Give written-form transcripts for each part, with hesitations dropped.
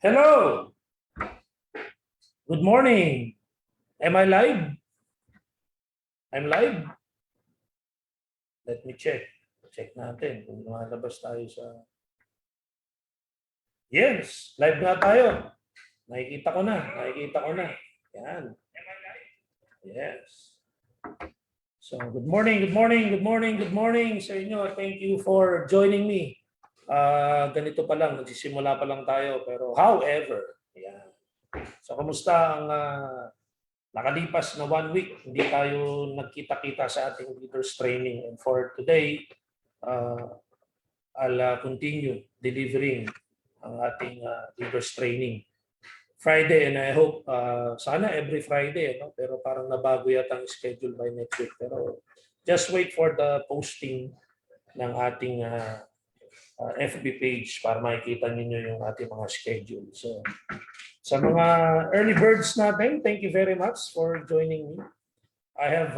Hello. Good morning. Am I live? I'm live. Let me check. Check natin kung lumalabas tayo sa... Yes, live nga tayo. Nakikita ko na. Yan. Yes. So, good morning sa inyo. Thank you for joining me. Ganito pa lang, nagsisimula pa lang tayo. Pero however, yan. So, kamusta ang nakalipas na 1 week? Hindi tayo nagkita-kita sa ating leaders training. And for today, I'll continue delivering ang ating leaders training Friday, and I hope sana every Friday, no? Pero parang nabago yata ang schedule by next week. Pero just wait for the posting ng ating FB page para makikita niyo yung ating mga schedule. So sa mga early birds natin, thank you very much for joining me. I have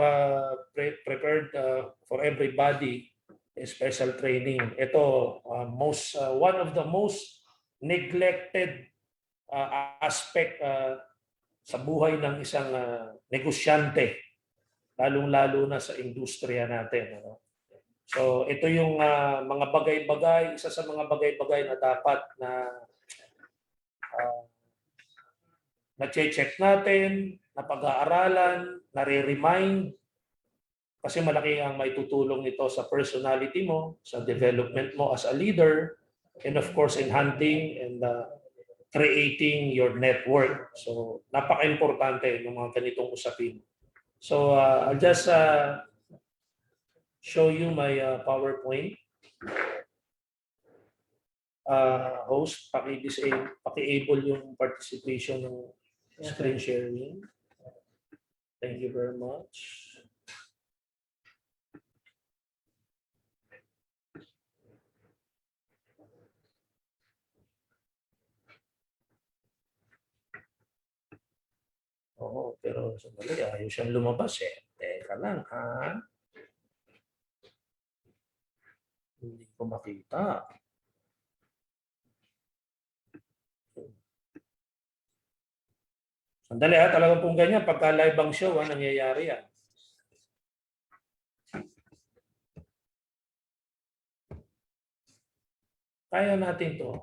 prepared for everybody a special training. Ito, one of the most neglected aspect sa buhay ng isang negosyante, lalong-lalo na sa industriya natin. Ano? So ito yung mga bagay-bagay, isa sa mga bagay-bagay na dapat na-check natin, napag-aaralan, nare-remind, kasi malaki ang maitutulong nito sa personality mo, sa development mo as a leader, and of course in hunting and creating your network. So napaka-importante ng mga ganitong usapin. So I'll just show you my PowerPoint. Host, paki-able yung participation ng screen sharing. Thank you very much. Oo, pero sandali, ayaw siyang lumabas eh. Teka lang, ha? Hindi ko makita. Sandali ha, talagang kung ganyan, pagka live ang show, nangyayari yan. Kaya natin to.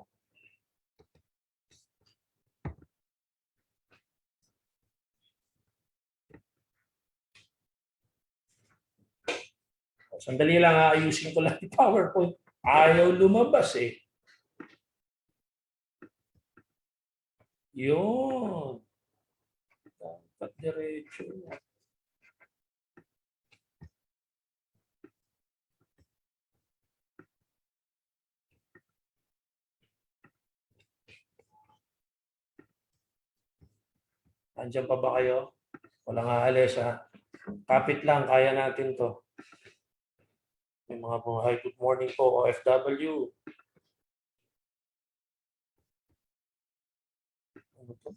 Sandali lang, ayusin ko lang yung PowerPoint. Ayaw lumabas eh. Yun. Dapat diretso. Andiyan pa ba kayo? Walang aalis ha. Kapit lang, kaya natin to. May mga buhay. Good morning po, OFW. Ano to?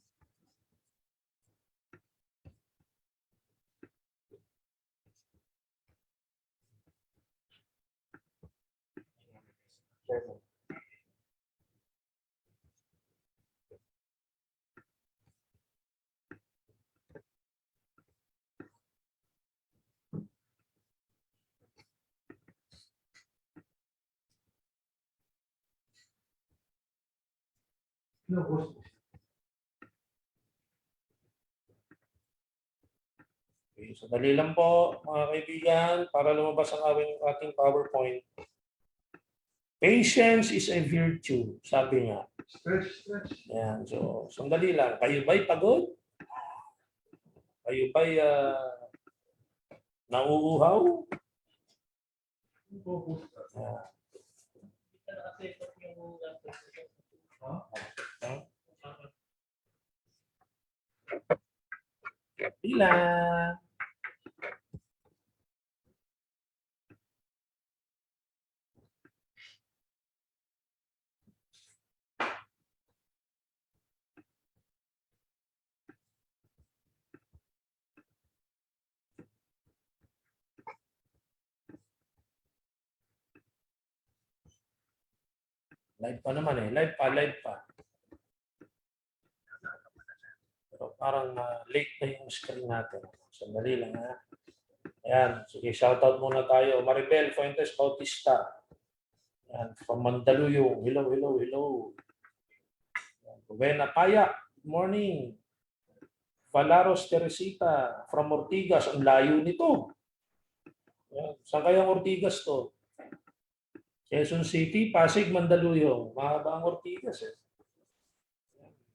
Okay, so dali lang po mga kaibigan para lumabas ang ating PowerPoint. Patience is a virtue, sabi nga. Yan, so sandali lang. Kayo ba'y pagod? Kayo ba'y nauuhaw? Yeah. Pila. Live pa naman eh. Live pa. Pero parang late na yung screen natin. Sandali lang ha. Ayan, sige, shoutout muna tayo. Maribel Fuentes Bautista. Ayan, from Mandaluyong. Hello, hello, hello. Rowena Paya, good morning. Valaros Teresita from Ortigas. Ang layo nito. Ayan, saan kayang Ortigas to? Quezon City, Pasig, Mandaluyong. Mahaba ang Ortigas eh.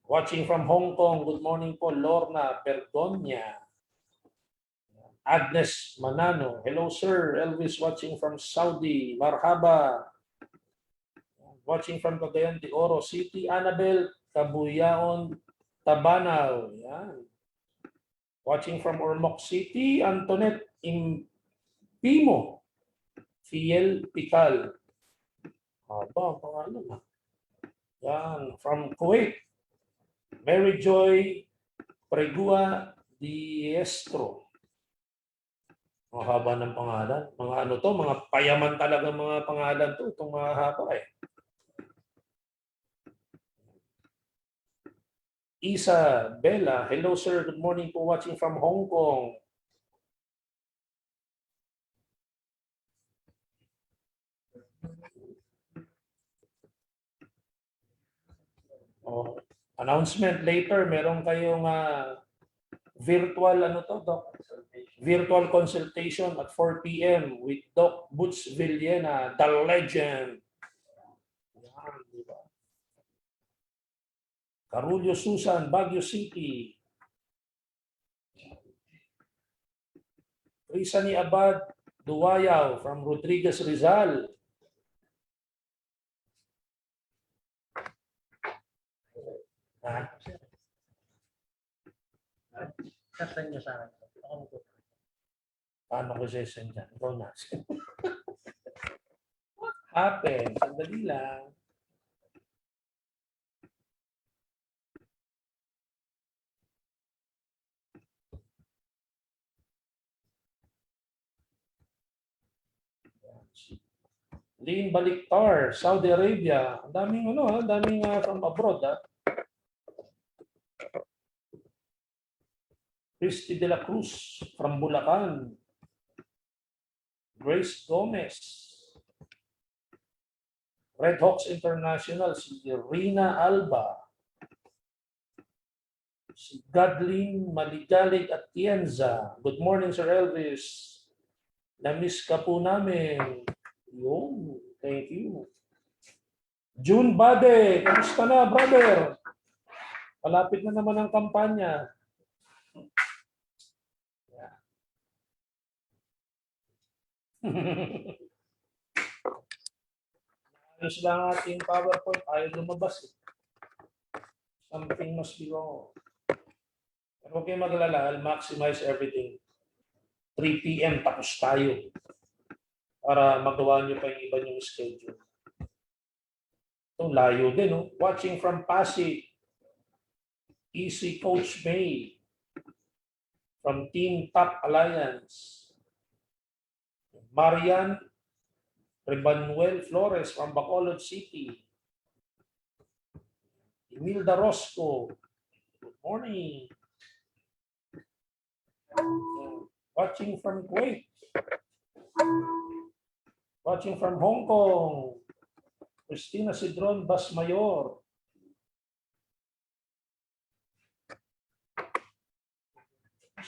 Watching from Hong Kong, good morning po, Lorna Perdonia. Agnes Manano, hello sir. Elvis watching from Saudi, marhaba. Watching from Cagayan de Oro City, Annabel Cabuyaon Tabanaw. Yan. Watching from Ormoc City, Antoinette Impimo, Fiel Pical. Haba ang pangalan ha. Yan. From Kuwait, Mary Joy Pregua Diestro. Ang haba ng pangalan. Mga ano to, mga payaman talaga mga pangalan to. Itong mga haba eh. Isa Bella, hello sir, good morning po watching from Hong Kong. Oh, announcement later, meron kayong virtual ano to, Doc? Virtual consultation at 4 p.m. with Doc Butch Villena, the legend. Yan, diba? Carulio Susan, Baguio City. Risa ni Abad Duwayaw from Rodriguez Rizal. Sasend niya sa akin. Paano ko session dyan? Ikaw na. What happened? Sandali lang. Lynn Baliktar, Saudi Arabia. Ang daming ano, ang daming from abroad ha. Christy de la Cruz from Bulacan. Grace Gomez. Red Hawks International, si Rina Alba. Si Godlin Maligalig Atienza. Good morning, Sir Elvis. Na-miss ka po namin. Yun, thank you. June Bade, kamusta na, brother? Malapit na naman ang kampanya. Ayos lang ating PowerPoint. Ayaw lumabas. Something must be wrong. Pero huwag kayong maglala. I'll maximize everything. 3 p.m. tapos tayo. Para magawa nyo pa yung iba yung schedule. Itong layo din. No? Watching from Pasig. Easy Coach May. From Team Top Alliance. Marian Rebanuel Flores from Bacolod City. Imelda Rosco. Good morning. Watching from Kuwait. Watching from Hong Kong. Christina Sidron Basmayor.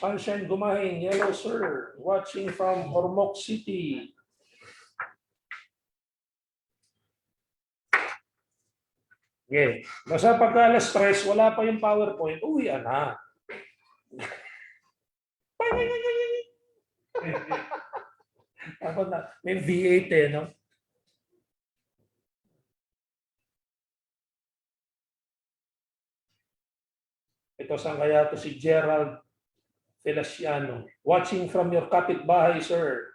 Sunshine Gumahin, yellow sir. Watching from Ormoc City. Okay. Basta pagka alas 3, wala pa yung PowerPoint, uwian na. May V8 eh, no? Ito saan kaya to si Gerald Feliciano. Watching from your kapitbahay, sir.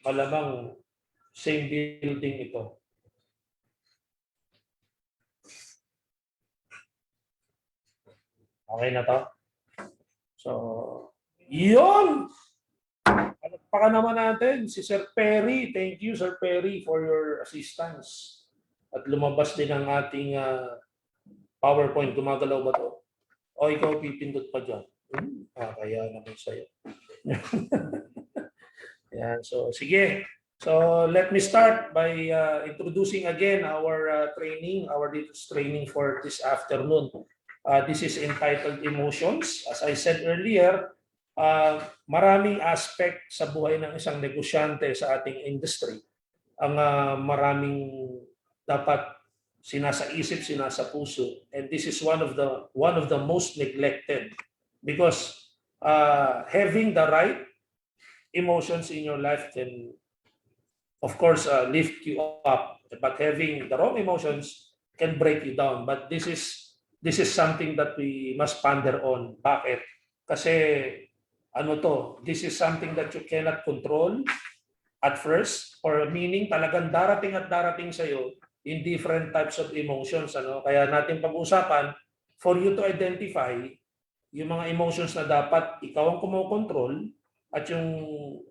Malamang same building ito. Okay na to? So, yun! Palakpakan naman natin si Sir Perry. Thank you, Sir Perry, for your assistance. At lumabas din ang ating PowerPoint. Gumagalaw ba to? O ikaw pipindot pa dyan. Kaya naman sa'yo. Yan. So, sige. So, let me start by introducing again our training, our latest training for this afternoon. This is entitled Emotions. As I said earlier, maraming aspect sa buhay ng isang negosyante sa ating industry. Ang maraming dapat sinasa-isip, sinasa-puso. And this is one of the most neglected because having the right emotions in your life can, of course, lift you up, but having the wrong emotions can break you down. But this is something that we must ponder on. Bakit? Kasi this is something that you cannot control at first, or meaning talagang darating at darating sa iyo in different types of emotions. Kaya natin pag-usapan for you to identify yung mga emotions na dapat ikaw ang kumokontrol at yung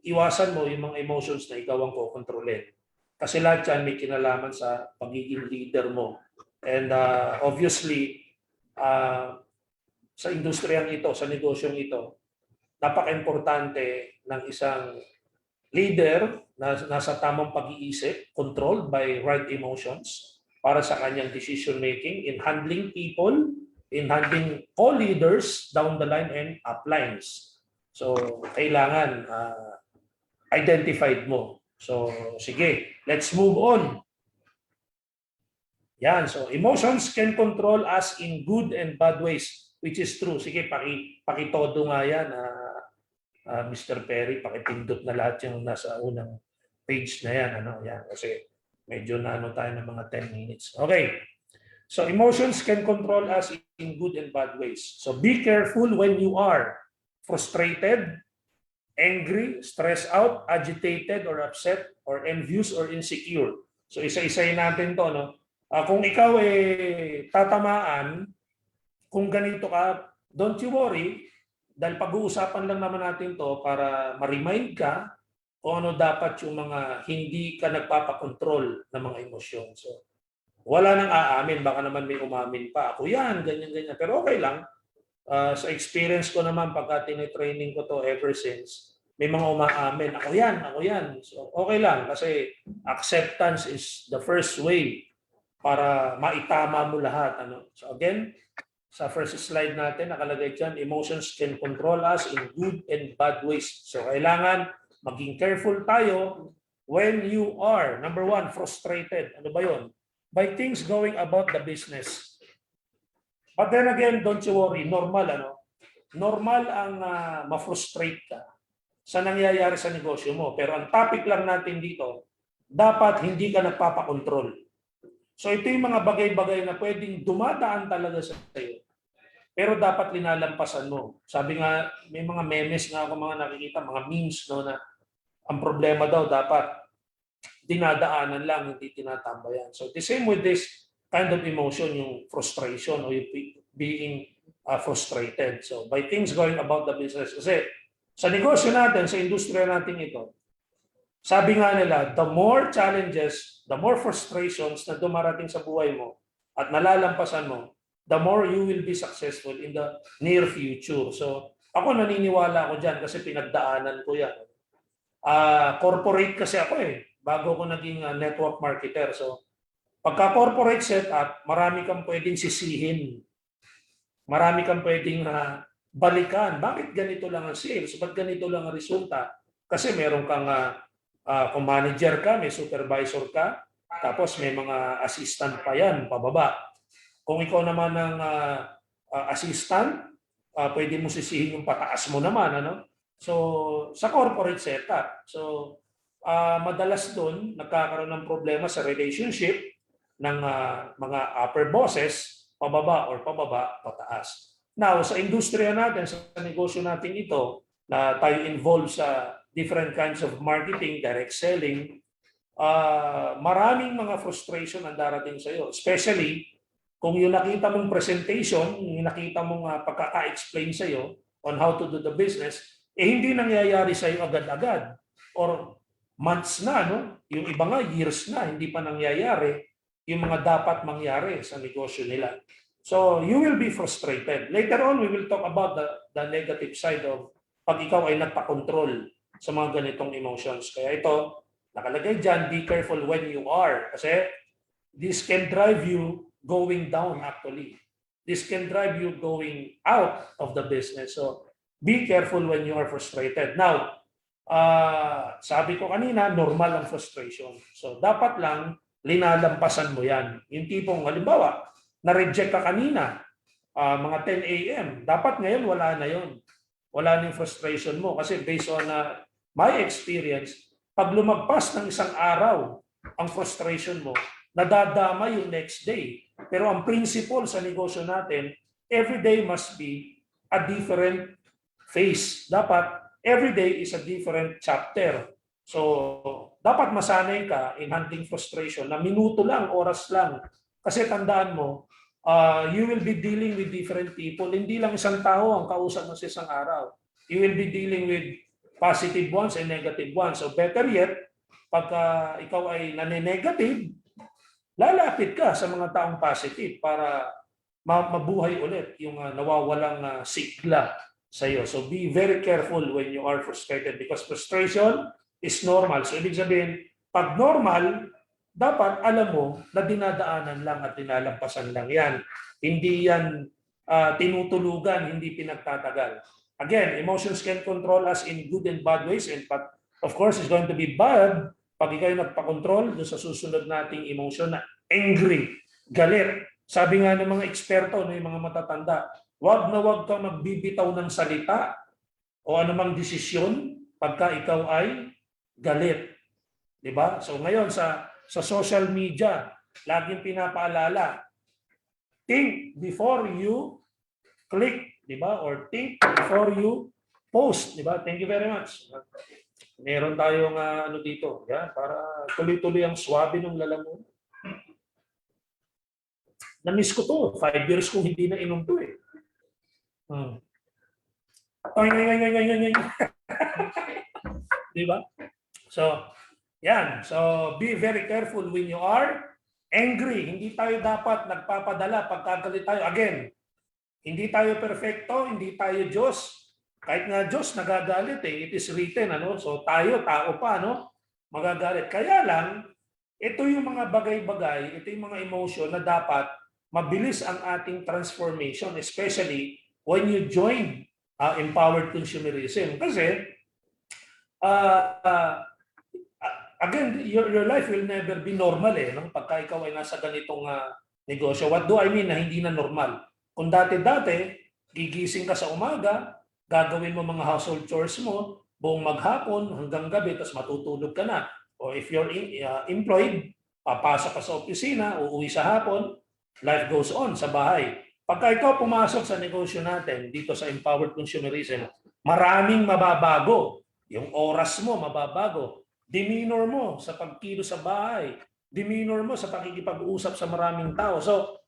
iwasan mo yung mga emotions na ikaw ang kukontrolin. Kasi lahat yan may kinalaman sa pagiging leader mo. And obviously, sa industriyang ito, sa negosyong ito, napaka-importante ng isang leader na nasa tamang pag-iisip, controlled by right emotions para sa kanyang decision making in handling people, in handling co-leaders down the line and uplines. So, kailangan identified mo. So, sige, let's move on. Yan, so emotions can control us in good and bad ways, which is true. Sige, pakitodo nga yan, Mr. Perry, pakipindot na lahat yung nasa unang page na yan. Yan, kasi medyo tayo ng mga 10 minutes. Okay, so emotions can control us in good and bad ways. So be careful when you are frustrated, angry, stressed out, agitated, or upset, or envious, or insecure. So isa-isayin natin to. Kung ikaw tatamaan, kung ganito ka, don't you worry, dahil pag-uusapan lang naman natin to para ma-remind ka kung ano dapat yung mga hindi ka nagpapakontrol ng mga emosyon. So, wala nang aamin, baka naman may umamin pa. Ako yan, ganyan-ganyan. Pero okay lang. Sa experience ko naman, pagka tinitraining ko to ever since, may mga umaamin. Ako yan. So, okay lang kasi acceptance is the first way para maitama mo lahat. So again, sa first slide natin, nakalagay dyan, emotions can control us in good and bad ways. So kailangan maging careful tayo when you are, number one, frustrated. Ano ba yun? By things going about the business. But then again, don't you worry, normal. Normal ang ma-frustrate ka sa nangyayari sa negosyo mo. Pero ang topic lang natin dito, dapat hindi ka nagpapakontrol. So ito yung mga bagay-bagay na pwedeng dumadaan talaga sa iyo. Pero dapat linalampasan mo. Sabi nga, may mga memes nga ako mga nakikita, mga memes, na ang problema daw dapat dinadaanan lang, hindi tinatambayan. So the same with this kind of emotion, yung frustration or yung being frustrated. So by things going about the business. Kasi sa negosyo natin, sa industriya natin ito, sabi nga nila, the more challenges, the more frustrations na dumarating sa buhay mo at nalalampasan mo, the more you will be successful in the near future. So ako naniniwala ako dyan kasi pinagdaanan ko yan. Corporate kasi ako bago ko naging network marketer. So pagka corporate setup, marami kang pwedeng sisihin. Marami kang pwedeng balikan. Bakit ganito lang ang sales? Ba't ganito lang ang resulta? Kasi meron kang kung manager ka, may supervisor ka, tapos may mga assistant pa yan, pababa. Kung ikaw naman ang assistant, pwede mo sisihin yung pataas mo naman. So, sa corporate setup. So, madalas doon, nagkakaroon ng problema sa relationship ng mga upper bosses, pababa or pababa, pataas. Now, sa industriya natin, sa negosyo natin ito, na tayo involved sa different kinds of marketing, direct selling, maraming mga frustration ang darating sa iyo. Especially kung yung nakita mong presentation, yung nakita mong pagkaka-explain sa iyo on how to do the business, hindi nangyayari sa iyo agad-agad. Or months na, yung iba nga years na, hindi pa nangyayari yung mga dapat mangyari sa negosyo nila. So you will be frustrated. Later on, we will talk about the negative side of pag ikaw ay nagpa-control sa mga ganitong emotions. Kaya ito, nakalagay dyan, be careful when you are. Kasi this can drive you going down actually. This can drive you going out of the business. So be careful when you are frustrated. Now, sabi ko kanina, normal ang frustration. So dapat lang linalampasan mo yan. Yung tipong, halimbawa, na-reject ka kanina, mga 10 a.m. Dapat ngayon wala na yon. Wala na yung frustration mo. Kasi based on my experience, pag lumagpas ng isang araw, ang frustration mo, nadadama yung next day. Pero ang principle sa negosyo natin, every day must be a different phase. Dapat, every day is a different chapter. So, dapat masanay ka in handling frustration na minuto lang, oras lang. Kasi tandaan mo, you will be dealing with different people. Hindi lang isang tao ang kausap mo sa isang araw. You will be dealing with positive ones and negative ones. So better yet, pagka ikaw ay nane-negative, lalapit ka sa mga taong positive para mabuhay ulit yung nawawalang sigla sa iyo. So be very careful when you are frustrated because frustration is normal. So ibig sabihin, pag normal, dapat alam mo na dinadaanan lang at dinalampasan lang yan. Hindi yan tinutulugan, hindi pinagtatagal. Again, emotions can control us in good and bad ways, but of course, it's going to be bad pag ikaw nagpa-control doon sa susunod nating emotion na angry, galit. Sabi nga ng mga eksperto, yung mga matatanda, wag na wag kang magbibitaw ng salita o anumang desisyon pagka ikaw ay galit. Diba? So ngayon sa social media, laging pinapaalala, think before you click, di ba? Or think before you post, di ba? Thank you very much. Meron tayong ano dito, yan, para tuloy-tuloy ang swabe ng lalamunan. Na-miss ko to. 5 years kong hindi na inom to eh. Di ba? So, yan. So, be very careful when you are angry. Hindi tayo dapat nagpapadala pagkagalit tayo. Again, hindi tayo perfecto, hindi tayo Diyos. Kahit nga Diyos nagagalit eh. It is written, ano? So tayo, tao pa, no? Magagalit. Kaya lang, ito yung mga bagay-bagay, ito yung mga emotion na dapat mabilis ang ating transformation, especially when you join empowered consumerism. Kasi, again, your life will never be normal eh, no? Pagka ikaw ay nasa ganitong negosyo. What do I mean na hindi na normal? Kung dati-dati, gigising ka sa umaga, gagawin mo mga household chores mo, buong maghapon hanggang gabi, tapos matutulog ka na. O if you're employed, papasok ka sa opisina, uuwi sa hapon, life goes on sa bahay. Pagka ikaw pumasok sa negosyo natin, dito sa Empowered Consumerism, maraming mababago. Yung oras mo mababago. Demeanor mo sa pagkilo sa bahay. Demeanor mo sa pakikipag-usap sa maraming tao. So,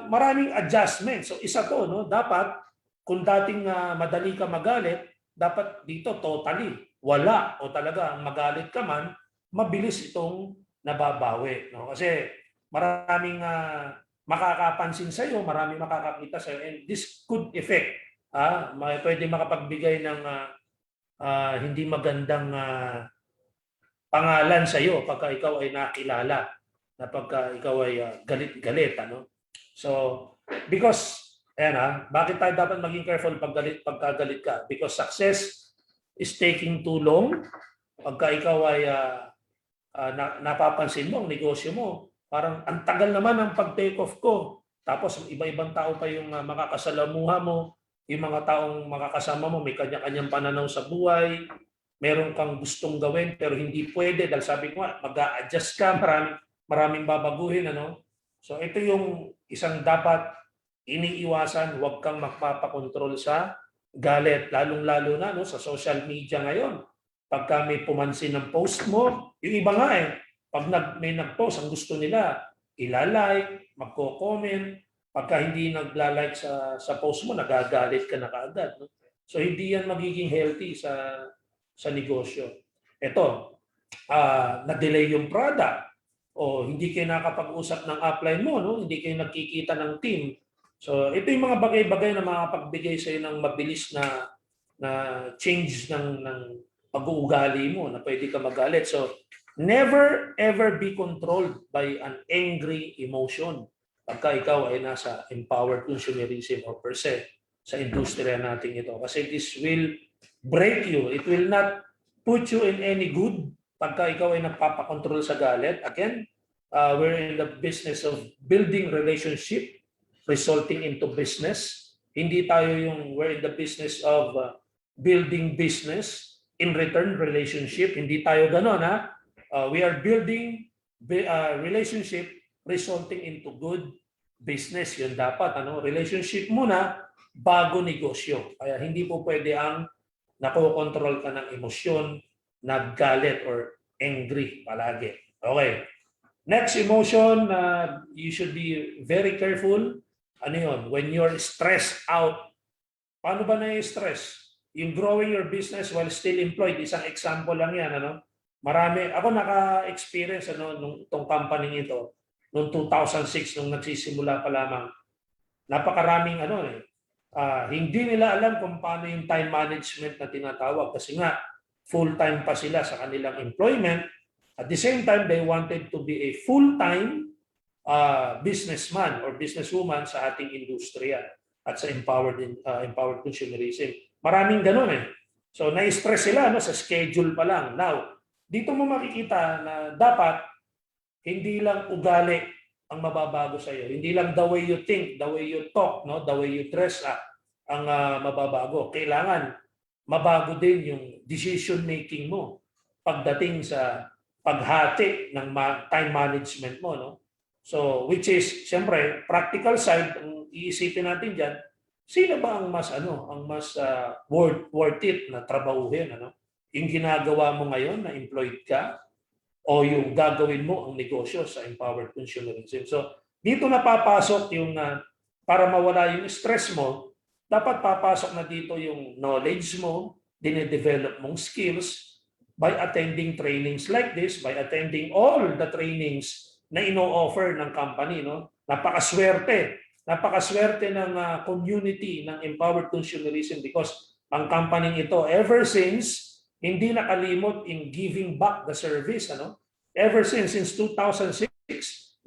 maraming adjustment. So, isa to, no? Dapat, kung dating madali ka magalit, dapat dito totally wala o talaga magalit ka man, mabilis itong nababawi. No? Kasi maraming makakapansin sa iyo, maraming makakakita sa iyo, and this could affect. Pwede makapagbigay ng hindi magandang pangalan sa iyo pagka ikaw ay nakilala, na pagka ikaw ay galit-galit. Ano? So, because bakit tayo dapat maging careful pagkagalit ka? Because success is taking too long. Pagka ikaw ay napapansin mo ang negosyo mo, parang ang tagal naman ang pag-take off ko. Tapos iba-ibang tao pa yung makakasalamuha mo, yung mga taong makakasama mo, may kanya-kanyang pananaw sa buhay, meron kang gustong gawin pero hindi pwede dahil sabi ko nga, mag-a-adjust ka, maraming babaguhin. Ano? So ito yung isang dapat iniiwasan, huwag kang magpapakontrol sa galit, lalong-lalo na sa social media ngayon. Pagka may pumansin ng post mo, yung iba nga pag may nag-post, ang gusto nila, ilalike, magko-comment. Pagka hindi nagla-like sa post mo, nagagalit ka na kaagad. No? So hindi yan magiging healthy sa negosyo. Ito, na-delay yung product o hindi kayo nakapag-usap ng upline mo, no? Hindi kayo nagkikita ng team. So ito yung mga bagay-bagay na makapagbigay sa iyo ng mabilis na change ng pag-uugali mo na pwede ka magalit. So never ever be controlled by an angry emotion pagka ikaw ay nasa empowered consumerism or per se sa industriya natin ito. Kasi this will break you. It will not put you in any good pagka ikaw ay nagpapakontrol sa galit. Again, we're in the business of building relationship resulting into business. Hindi tayo we're in the business of building business in return relationship. Hindi tayo ganon, ha? We are building relationship resulting into good business. Yun dapat, ano? Relationship muna bago negosyo. Kaya hindi po pwede ang nakokontrol ka ng emosyon, naggalit or angry palagi. Okay. Next emotion, you should be very careful. Ano yun? When you're stressed out. Paano ba na-stress? Yung growing your business while still employed, isang example lang yan. Ano? Marami, ako naka-experience nung itong company ito, noong 2006, nung nagsisimula pa lamang. Napakaraming hindi nila alam kung paano yung time management na tinatawag kasi nga full-time pa sila sa kanilang employment. At the same time, they wanted to be a full-time businessman or businesswoman sa ating industriya at sa empowered consumerism. Maraming ganun eh. So na-stress sila sa schedule pa lang. Now, dito mo makikita na dapat hindi lang ugali ang mababago sa iyo. Hindi lang the way you think, the way you talk, no, the way you dress up ang mababago. Kailangan mabago din yung decision making mo pagdating sa paghati ng time management mo, no? So which is siyempre practical side, ang iisipin natin diyan, sino ba ang mas worth it na trabahuhin, ano? Yung ginagawa mo ngayon na employed ka o yung gagawin mo ang negosyo sa empowered consumerism. So dito na papasok yung para mawala yung stress mo, dapat papasok na dito yung knowledge mo, dine-develop mong skills by attending trainings like this, by attending all the trainings na ino-offer ng company, no? Napakaswerte ng community ng empowered consumerism because ang company ito ever since hindi nakalimot in giving back the service, ano? Ever since 2006,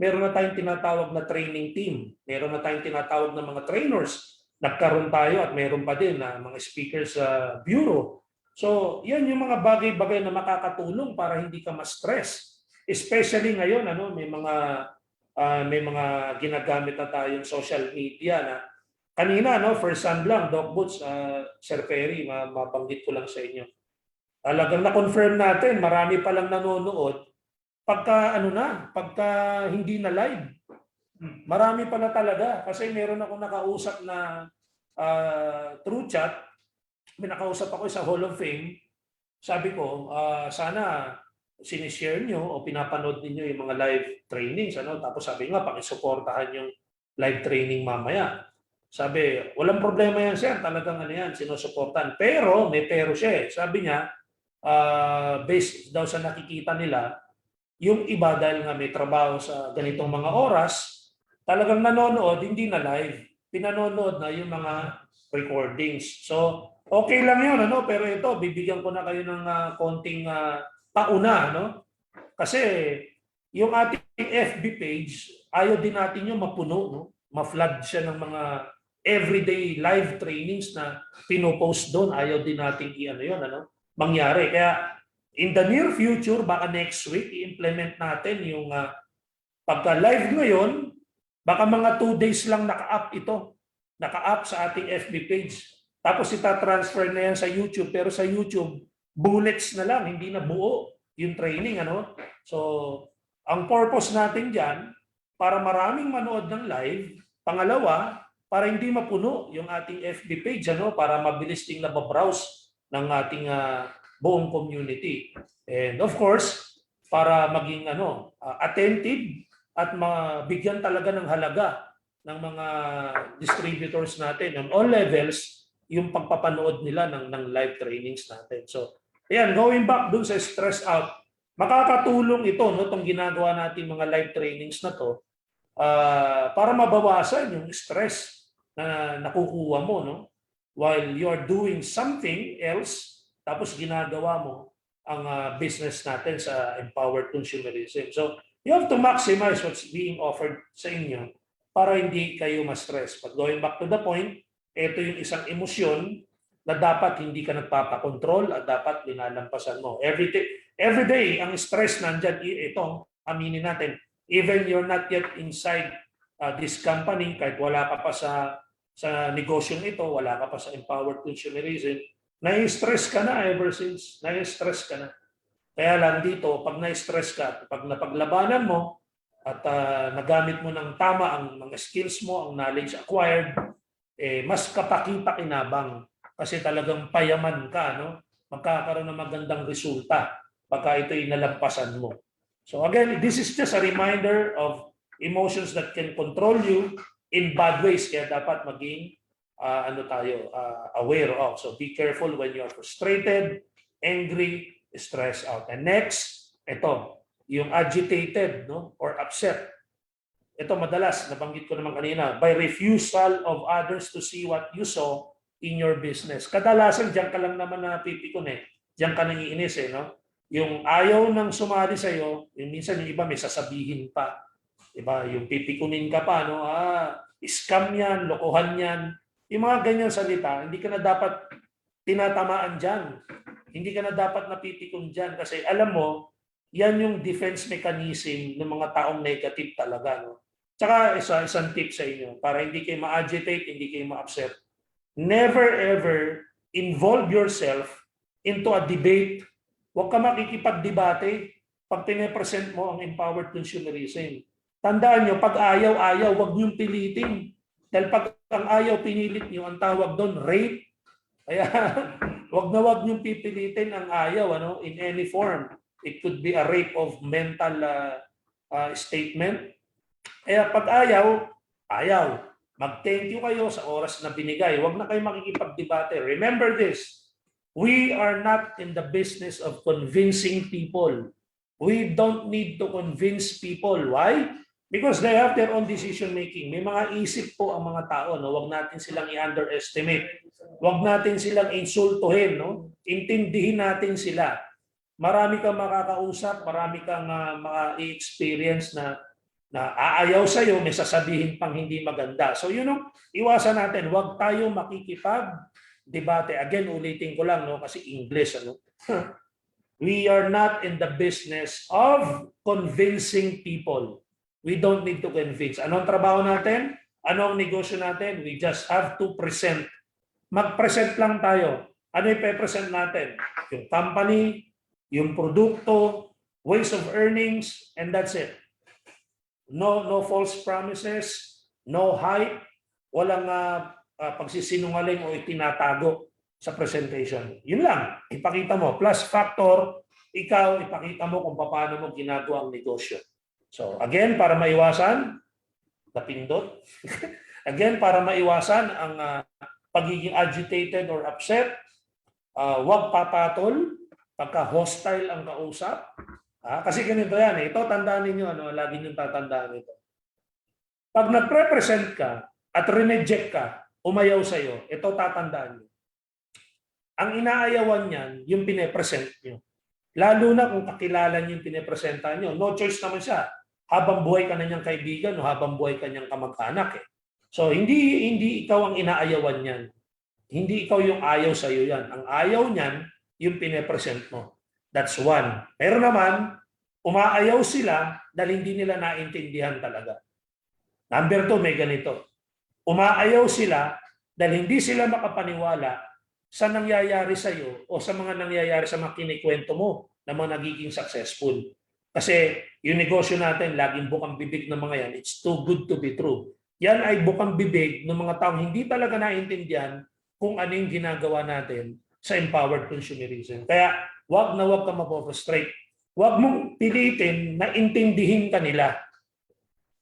meron na tayong tinatawag na training team. Meron na tayong tinatawag na mga trainers. Nagkaroon tayo at meron pa din na mga speakers sa bureau. So, yan yung mga bagay-bagay na makakatulong para hindi ka ma-stress. Especially ngayon, may mga ginagamit na tayong social media na kanina, first hand lang, Doc Boots, Sir Perry, mabanggit ko lang sa inyo. Talagang na-confirm natin, marami pa lang nanonood pagka hindi na live. Marami pa na talaga kasi meron ako nakausap na through chat, may nakausap ako sa Hall of Fame. Sabi ko, sana sinishare nyo o pinapanood niyo yung mga live trainings, tapos sabi nga pakisuportahan yung live training mamaya. Sabi, walang problema yan sir, talagang yan, sinusuportahan. Pero may pero siya eh. Sabi niya, based daw sa nakikita nila, yung iba dahil nga may trabaho sa ganitong mga oras, talagang nanonood, hindi na live. Pinanonood na yung mga recordings. So, okay lang yun, pero ito, bibigyan ko na kayo ng konting pauna, Kasi yung ating FB page, ayaw din natin yung mapuno, ma-flood siya ng mga everyday live trainings na pinopost doon. Ayaw din natin mangyari. Kaya in the near future, baka next week, i-implement natin yung pagka live ngayon, baka mga 2 days lang naka-up ito. Naka-up sa ating FB page. Tapos ita-transfer na yan sa YouTube. Pero sa YouTube, bullets na lang, hindi na buo yung training. So, ang purpose natin dyan, para maraming manood ng live. Pangalawa, para hindi mapuno yung ating FB page, para mabilis ding nababrowse ng ating buong community. And of course, para maging attentive at mabigyan talaga ng halaga ng mga distributors natin on all levels yung pagpapanood nila ng live trainings natin. So, ayan, going back dun sa stress out, makakatulong ito, itong ginagawa natin mga live trainings na to, para mabawasan yung stress na nakukuha mo, no? While you are doing something else, tapos ginagawa mo ang business natin sa empowered consumerism. So, you have to maximize what's being offered sa inyo para hindi kayo ma-stress. But going back to the point, ito yung isang emosyon na dapat hindi ka nagpapakontrol at dapat linalampasan mo. Every day, ang stress nandyan, ito, aminin natin, even you're not yet inside this company, kahit wala ka pa sa negosyong ito, wala ka pa sa empowered consumerism, na-stress ka na ever since. Na-stress ka na. Kaya lang dito, pag na-stress ka, pag napaglabanan mo at nagamit mo ng tama ang mga skills mo, ang knowledge acquired, mas kapaki-pakinabang kasi talagang payaman ka, no? Magkakaroon ng magandang resulta pagka ito'y nalampasan mo. So again, this is just a reminder of emotions that can control you in bad ways, kaya dapat maging aware of. So be careful when you are frustrated, angry, stressed out. And next, ito, yung agitated, no, or upset. Ito madalas, nabanggit ko naman kanina, by refusal of others to see what you saw in your business. Kadalasan, diyan ka lang naman napipikon eh. Diyan ka nangiinis eh, no? Yung ayaw nang sumali sa'yo, yung minsan yung iba may sasabihin pa. Diba? Yung pipikunin ka pa, no? Scam yan, lokohan yan. Yung mga ganyan salita, hindi ka na dapat tinatamaan dyan. Hindi ka na dapat napipikon dyan kasi alam mo, yan yung defense mechanism ng mga taong negative talaga. No? Tsaka isang tip sa inyo, para hindi kayo ma-agitate, hindi kayo ma-upset. Never ever involve yourself into a debate. Huwag ka makikipag-debate pag pine-present mo ang empowered consumerism. Tandaan nyo, pag ayaw, huwag niyong pilitin. Dahil pag ang ayaw pinilit niyo, ang tawag doon, rape. Kaya wag niyong pipilitin ang ayaw in any form. It could be a rape of mental statement. Kaya pag ayaw. Mag-thank you kayo sa oras na binigay. Huwag na kayo makikipag-debate. Remember this, we are not in the business of convincing people. We don't need to convince people. Why? Because they have their own decision making. May mga isip po ang mga tao. No? Huwag natin silang i-underestimate. Huwag natin silang insultuhin. No? Intindihin natin sila. Marami kang makakausap, marami kang ma-experience na aayaw sa'yo, may sasabihin pang hindi maganda. So iwasan natin. Huwag tayo makikipag-debate. Again, ulitin ko lang kasi English. We are not in the business of convincing people. We don't need to convince. Anong trabaho natin? Anong negosyo natin? We just have to present. Mag-present lang tayo. Ano ipe-present natin? Yung company, yung produkto, ways of earnings, and that's it. No false promises, no hype, walang pagsisinungaling o itinatago sa presentation. Yun lang, ipakita mo. Plus factor, ikaw ipakita mo kung paano mo ginagawa ang negosyo. So again, para maiwasan, napindot. Again, para maiwasan ang pagiging agitated or upset, huwag papatol, pagka hostile ang kausap. Kasi ganito yan. Ito, tandaan ninyo, lagi nyo tatandaan ito. Pag nag-represent ka at rineject ka, umayaw sa'yo, ito tatandaan nyo. Ang inaayawan niyan, yung pine-present nyo. Lalo na kung kakilala nyo yung pine-presenta nyo. No choice naman siya. Habang buhay ka na niyang kaibigan o habang buhay ka niyang kamag-anak. So, hindi ikaw ang inaayawan niyan. Hindi ikaw yung ayaw sa'yo yan. Ang ayaw niyan, yung pine-present mo. That's one. Pero naman, umaayaw sila dahil hindi nila naintindihan talaga. Number 2, may ganito. Umaayaw sila dahil hindi sila makapaniwala sa nangyayari sa iyo o sa mga nangyayari sa mga kinikwento mo na mga nagiging successful. Kasi yung negosyo natin, laging bukang bibig ng mga yan. It's too good to be true. Yan ay bukang bibig ng mga taong hindi talaga naintindihan kung ano yung ginagawa natin sa empowered consumerism. Kaya wag na wag ka mapofrustrate. Wag mong pilitin na intindihin ka nila.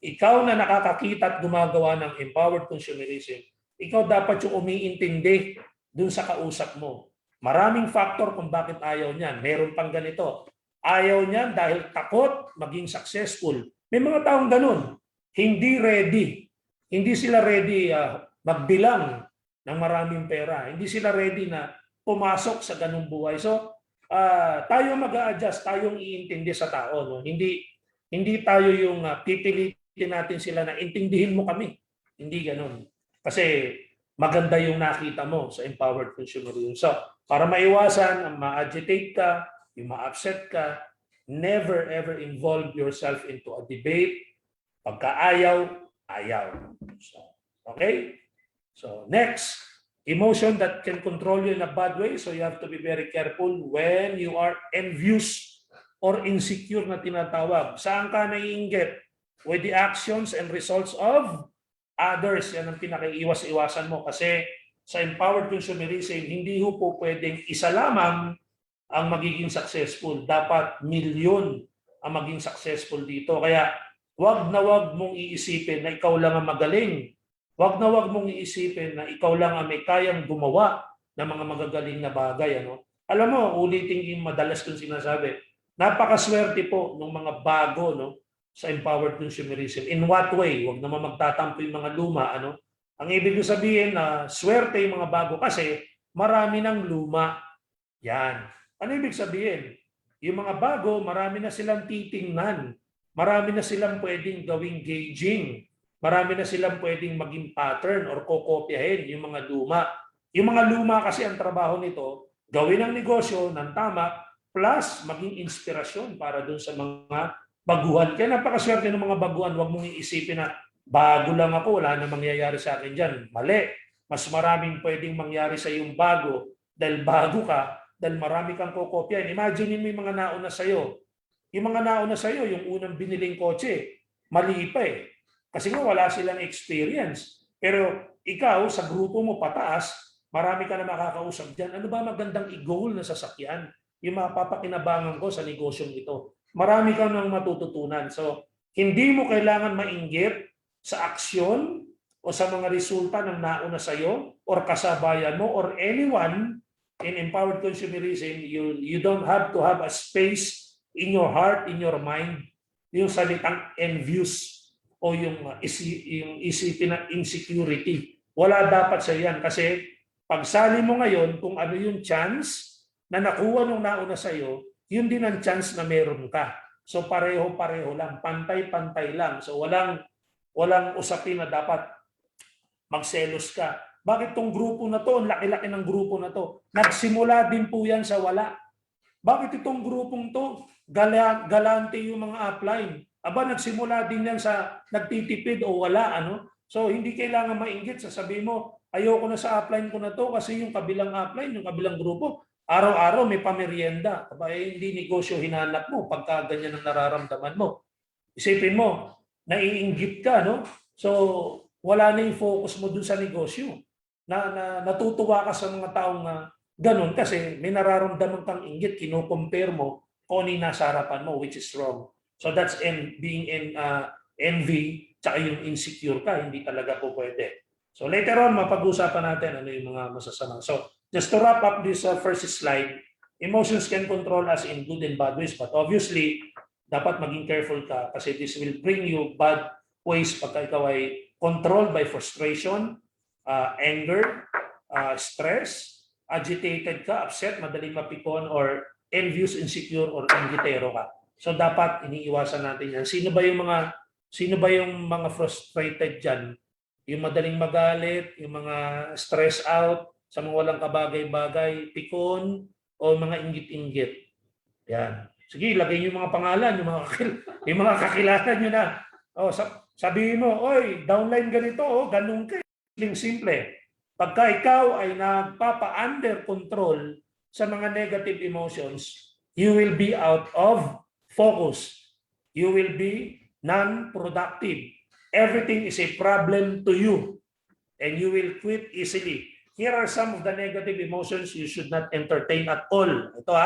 Ikaw na nakakakita at gumagawa ng empowered consumerism, ikaw dapat yung umiintindi dun sa kausap mo. Maraming factor kung bakit ayaw niyan. Meron pang ganito. Ayaw niyan dahil takot maging successful. May mga taong ganun. Hindi ready. Hindi sila ready magbilang ng maraming pera. Hindi sila ready na pumasok sa ganung buhay. So, tayo mag-a-adjust, tayong iintindi sa tao. No? Hindi tayo yung pipilitin natin sila na intindihin mo kami. Hindi ganun. Kasi maganda yung nakita mo sa empowered consumerism. So, para maiwasan ang ma-agitate ka, yung ma-upset ka, never ever involve yourself into a debate. Pagka-ayaw, ayaw. So, okay? So, next, emotion that can control you in a bad way. So, you have to be very careful when you are envious or insecure na tinatawag. Saan ka naiinggit? With the actions and results of others. Yan ang pinakaiwas-iwasan mo. Kasi sa empowered consumerism, hindi ho po pwedeng isa lamang ang magiging successful. Dapat milyon ang maging successful dito. Kaya wag na wag mong iisipin na ikaw lang ang magaling. Wag na wag mong iisipin na ikaw lang ang may kayang gumawa ng mga magagaling na bagay. Ano? Alam mo, ulitin yung madalas kong sinasabi, napakaswerte po ng mga bago, no, sa empowered consumerism. In what way? Huwag naman magtatampo yung mga luma. Ano? Ang ibig ko sabihin na swerte yung mga bago kasi marami ng luma. Yan. Ano ibig sabihin? Yung mga bago, marami na silang titingnan. Marami na silang pwedeng gawing gauging. Marami na silang pwedeng maging pattern or kokopyahin yung mga luma. Yung mga luma kasi ang trabaho nito, gawin ang negosyo ng tama plus maging inspirasyon para dun sa mga baguhan. Kaya napakaswerte ng mga baguhan. Huwag mong iisipin na bago lang ako, wala na mangyayari sa akin dyan. Mali. Mas maraming pwedeng mangyari sa iyong bago dahil bago ka, dahil marami kang kokopyan. Imagine mo yung mga nauna sa'yo. Yung mga nauna sa'yo, yung unang biniling kotse, mali pa eh. Kasi nga wala silang experience. Pero ikaw, sa grupo mo pataas, marami ka na makakausap dyan. Ano ba magandang i-goal na sasakyan? Yung mapapakinabangan ko sa negosyong ito. Marami kang nang matututunan. So, hindi mo kailangan mainggit sa aksyon o sa mga resulta ng nauna sa'yo or kasabayan mo or anyone in empowered consumerism. You don't have to have a space in your heart, in your mind, yung salitang envious o yung isipin na insecurity. Wala dapat sa yan kasi pagsali mo ngayon kung ano yung chance na nakuha nung nauna sa'yo, yun din ang chance na meron ka. So pareho-pareho lang, pantay-pantay lang. So walang usapin na dapat magselos ka. Bakit tong grupo na to, ang laki-laki ng grupo na to? Nagsimula din po yan sa wala. Bakit itong grupong to, galante yung mga upline? Aba, nagsimula din yan sa nagtitipid o wala. Ano? So hindi kailangan mainggit. Sasabihin mo, ayoko na sa upline ko na to kasi yung kabilang upline, yung kabilang grupo, araw-araw may pamerienda. Aba, hindi negosyo hinanap mo pagka ganyan ang nararamdaman mo. Isipin mo, naiinggit ka, no? So, wala na yung focus mo dun sa negosyo. Natutuwa ka sa mga taong ganun kasi may nararamdaman kang inggit, kino-compare mo kung ano yung nasa harapan mo, which is wrong. So that's being in envy, tsaka yung insecure ka, hindi talaga po pwede. So later on, mapag-usapan natin ano yung mga masasama. So just to wrap up this first slide, emotions can control us in good and bad ways, but obviously, dapat maging careful ka kasi this will bring you bad ways pagka ikaw ay controlled by frustration, anger, stress, agitated ka, upset, madaling mapikon, or envious, insecure, or inggitero ka. So dapat iniiwasan natin yan. Sino ba yung mga frustrated dyan? Yung madaling magalit, yung mga stress out, sa mga walang kabagay-bagay, pikon, o mga inggit-inggit. Yan. Sige, lagay niyo yung mga pangalan, yung mga kakilala nyo na. Oh, sabihin mo, oy, downline ganito, ganun ka. Simple. Pagka ikaw ay nagpapa-under control sa mga negative emotions, you will be out of focus. You will be non-productive. Everything is a problem to you. And you will quit easily. Here are some of the negative emotions you should not entertain at all. Ito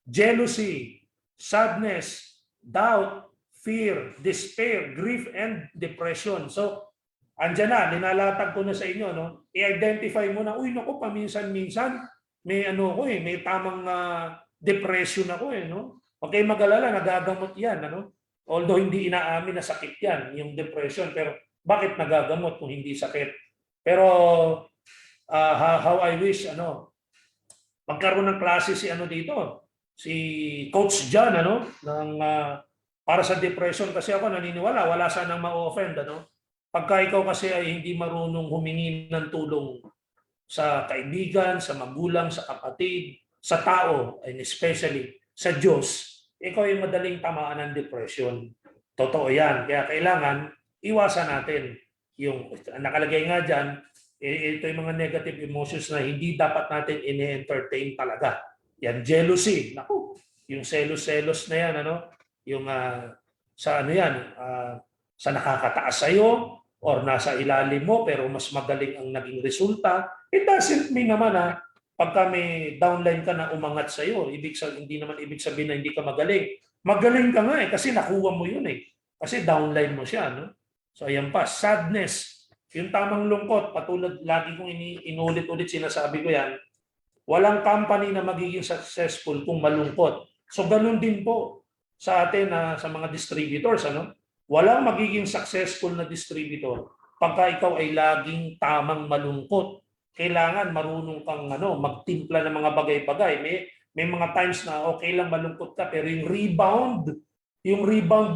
jealousy, sadness, doubt, fear, despair, grief, and depression. So, andyan na, linalatag ko na sa inyo, no? I-identify mo na, uy, naku, paminsan-minsan, may may tamang depression ako no? Huwag kayong mag-alala, nagagamot yan, ano? Although hindi inaamin na sakit yan, yung depression, pero bakit nagagamot kung hindi sakit? Pero how I wish magkaroon ng klase si dito, si Coach John ng para sa depression, kasi ako naniniwala wala sanang ma-offend pagka ikaw kasi ay hindi marunong humingi ng tulong sa kaibigan, sa magulang, sa kapatid, sa tao, and especially sa Diyos, ikaw ay madaling tamaan ng depression. Totoo yan. Kaya kailangan iwasan natin yung nakalagay nga dyan, ito yung mga negative emotions na hindi dapat natin ini-entertain talaga. Yan, jealousy. Naku, yung selos-selos na yan, yung sa sa nakakataas sa'yo or nasa ilalim mo pero mas magaling ang naging resulta. It doesn't mean naman pagka may downline ka na umangat sa'yo, hindi naman ibig sabihin na hindi ka magaling. Magaling ka nga kasi nakuha mo yun Kasi downline mo siya. So ayan pa, sadness. Yung tamang lungkot, patulad lagi kong inulit-ulit sinasabi ko yan, walang company na magiging successful kung malungkot. So ganun din po sa atin sa mga distributors. Walang magiging successful na distributor pagka ikaw ay laging tamang malungkot. Kailangan marunong kang magtimpla ng mga bagay-bagay. May mga times na okay lang malungkot ka pero yung rebound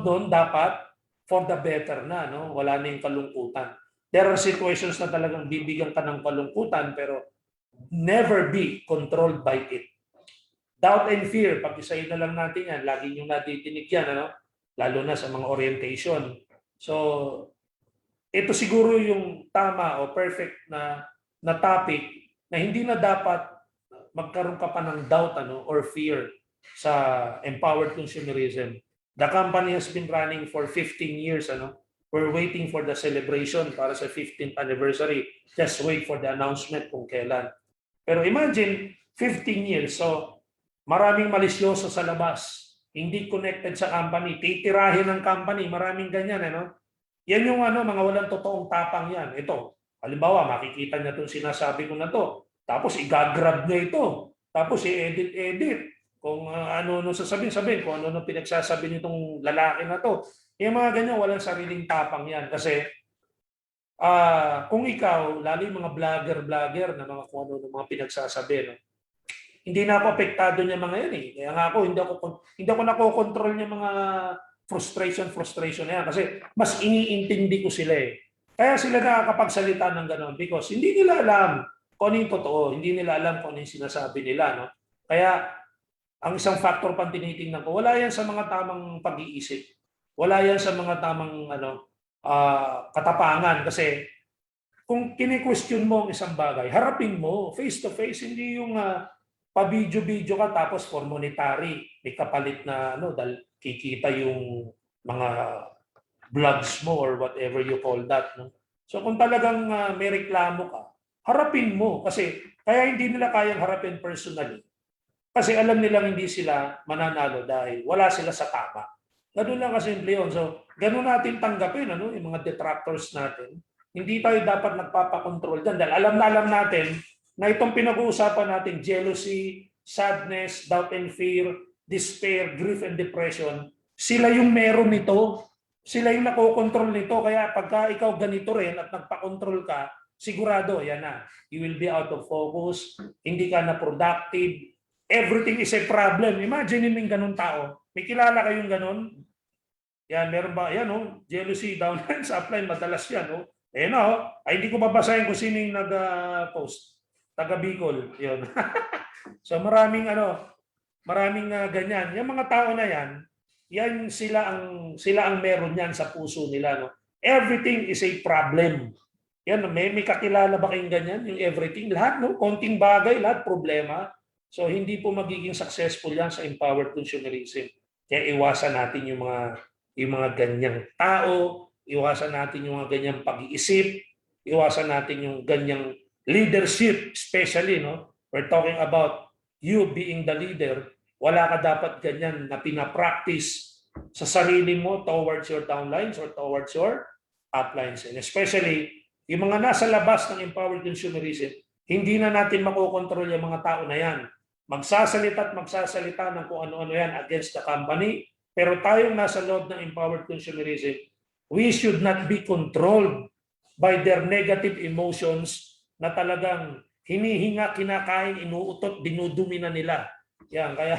noon dapat for the better na, wala na yung kalungkutan. There are situations na talagang bibigyan ka ng kalungkutan pero never be controlled by it. Doubt and fear, pag-isayin na lang natin yan, lagi nyo natitinig yan, lalo na sa mga orientation. So, ito siguro yung tama o perfect na topic na hindi na dapat magkaroon ka pa ng doubt or fear sa empowered consumerism. The company has been running for 15 years. We're waiting for the celebration para sa 15th anniversary. Just wait for the announcement kung kailan. Pero imagine, 15 years. So, maraming malisyoso sa labas. Hindi connected sa company. Titirahin ng company. Maraming ganyan. Yan yung mga walang totoong tapang yan. Ito, halimbawa, makikita niya itong sinasabi ko na to. Tapos igagrab niya ito. Tapos i-edit. Kung ano sasabihin, kung ano pinagsasabi nitong lalaki na to. Yung mga ganyan, walang sariling tapang yan. Kasi kung ikaw, lalo yung mga vlogger na mga kung ano mga pinagsasabi, hindi na ako apektado niya mga yan Kaya nga ako, hindi ako nakokontrol niya mga frustration na yan. Kasi mas iniintindi ko sila Kaya sila nakakapagsalita ng gano'n because hindi nila alam kung ano yung totoo. Hindi nila alam kung ano yung sinasabi nila. Kaya ang isang factor pang tinitingnan ko, wala yan sa mga tamang pag-iisip. Wala yan sa mga tamang katapangan. Kasi kung kini-question mo ang isang bagay, harapin mo face to face, hindi yung pa-video-video ka tapos for monetary. May kapalit na dahil kikita yung mga vlogs mo or whatever you call that. So kung talagang may reklamo ka, harapin mo. Kasi kaya hindi nila kayang harapin personally. Kasi alam nilang hindi sila mananalo dahil wala sila sa tama. Ganun lang kasimple yun. So, ganun natin tanggapin yung mga detractors natin. Hindi tayo dapat nagpapakontrol dyan. Dahil alam natin na itong pinag-uusapan natin, jealousy, sadness, doubt and fear, despair, grief and depression, sila yung meron nito. Sila yung nakokontrol nito. Kaya pagka ikaw ganito rin at nagpakontrol ka, sigurado, yan na. You will be out of focus, hindi ka na productive, everything is a problem. Imagine yung ganun tao. May kilala kayong ganun? Yan, meron ba? Yan, jealousy, downline, sa upline, madalas yan. Ay hindi ko babasahin kung sino yung nag-post. Taga Bicol. Yun. So maraming ganyan. Yung mga tao na yan sila ang meron yan sa puso nila. Everything is a problem. Yan, may kakilala ba kayong ganyan? Yung everything, lahat, konting bagay, lahat problema. So hindi po magiging successful yan sa empowered consumerism. Kaya iwasan natin yung mga ganyang tao, iwasan natin yung mga ganyang pag-iisip, iwasan natin yung ganyang leadership, especially we're talking about you being the leader. Wala ka dapat ganyan na pinapractice sa sarili mo towards your downlines or towards your uplines. And especially yung mga nasa labas ng empowered consumerism, hindi na natin makokontrol yung mga tao na yan. Magsasalita ng kung ano-ano yan against the company. Pero tayong nasa loob ng empowered consumerism, we should not be controlled by their negative emotions na talagang hinihinga, kinakain, inuutot, dinudumi na nila. Yan, kaya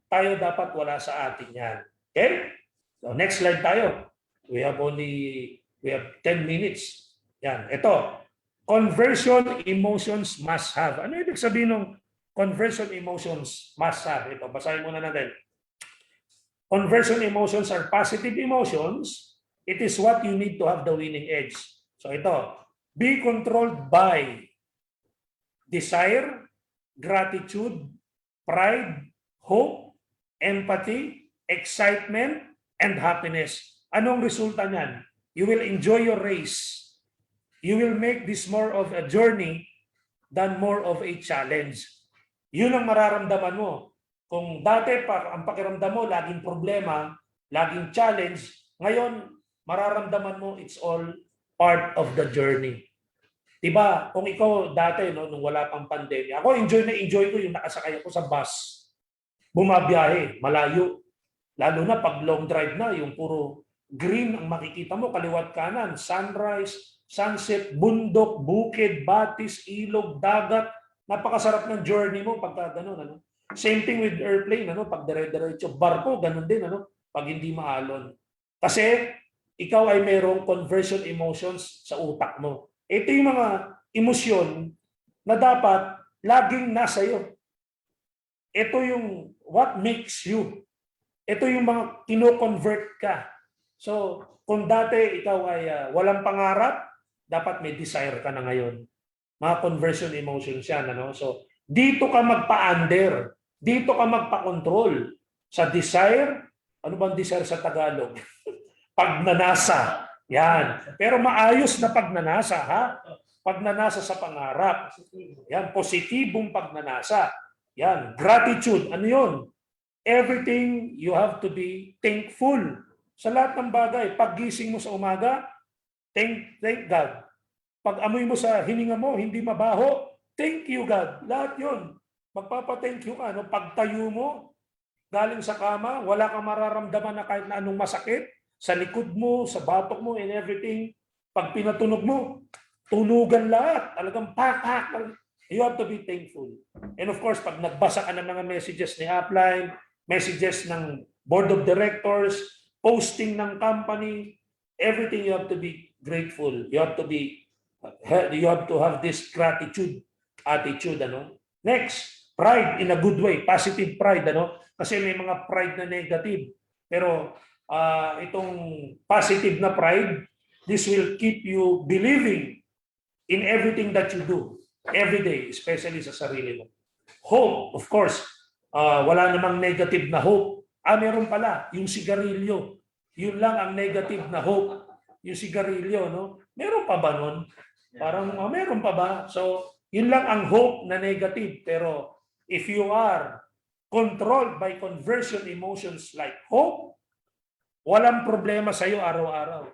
tayo dapat wala sa atin yan. Okay? So next slide tayo. We have 10 minutes. Yan, ito. Conversion emotions must have. Ano ibig sabihin ng conversion emotions must have? Ito, basahin muna natin. Conversion emotions are positive emotions. It is what you need to have the winning edge. So ito, be controlled by desire, gratitude, pride, hope, empathy, excitement, and happiness. Anong resulta niyan? You will enjoy your race. You will make this more of a journey than more of a challenge. Yun ang mararamdaman mo. Kung dati ang pakiramdam mo, laging problema, laging challenge, ngayon, mararamdaman mo it's all part of the journey. Diba? Kung ikaw dati, no, nung wala pang pandemya, ako enjoy ko yung nakasakay ako sa bus. Bumabiyahe, malayo. Lalo na pag long drive na, yung puro green ang makikita mo, kaliwat kanan, sunrise, sunset, bundok, bukid, batis, ilog, dagat. Napakasarap ng journey mo pagka gano'n. Ano? Same thing with airplane, ano? Pag dire-diretso. Barko, ganun din, ano? Pag hindi maalon. Kasi ikaw ay mayroong conversion emotions sa utak mo. Ito yung mga emosyon na dapat laging nasa iyo. Ito yung what makes you. Ito yung mga kino-convert ka. So, kung dati ikaw ay walang pangarap, dapat may desire ka na ngayon. Mga conversion emotions yan. Ano? So, dito ka magpa-under. Dito ka magpa-control. Sa desire, ano bang desire sa Tagalog? Pagnanasa. Yan. Pero maayos na pagnanasa, ha? Pagnanasa sa pangarap. Yan. Positibong pagnanasa. Yan. Gratitude. Ano yun? Everything you have to be thankful. Sa lahat ng bagay. Paggising mo sa umaga, thank God. Pag amoy mo sa hininga mo, hindi mabaho, thank you God. Lahat yun. Magpapa-thank you ka. No? Pagtayo mo, galing sa kama, wala kang mararamdaman na kahit na anong masakit, sa likod mo, sa batok mo, and everything. Pag pinatunog mo, tunugan lahat. Talagang pak. You have to be thankful. And of course, pag nagbasa ka ng mga messages ni Upline, messages ng Board of Directors, posting ng company, everything you have to be grateful. You have to have this gratitude attitude. Ano? Next, pride in a good way. Positive pride. Ano? Kasi may mga pride na negative. Pero itong positive na pride, this will keep you believing in everything that you do every day, especially sa sarili mo. Hope, of course, wala namang negative na hope. Meron pala, yung sigarilyo. Yun lang ang negative na hope. Yung sigarilyo, no? Meron pa ba nun? Parang, meron pa ba? So, yun lang ang hope na negative. Pero, if you are controlled by conversion emotions like hope, walang problema sa'yo araw-araw.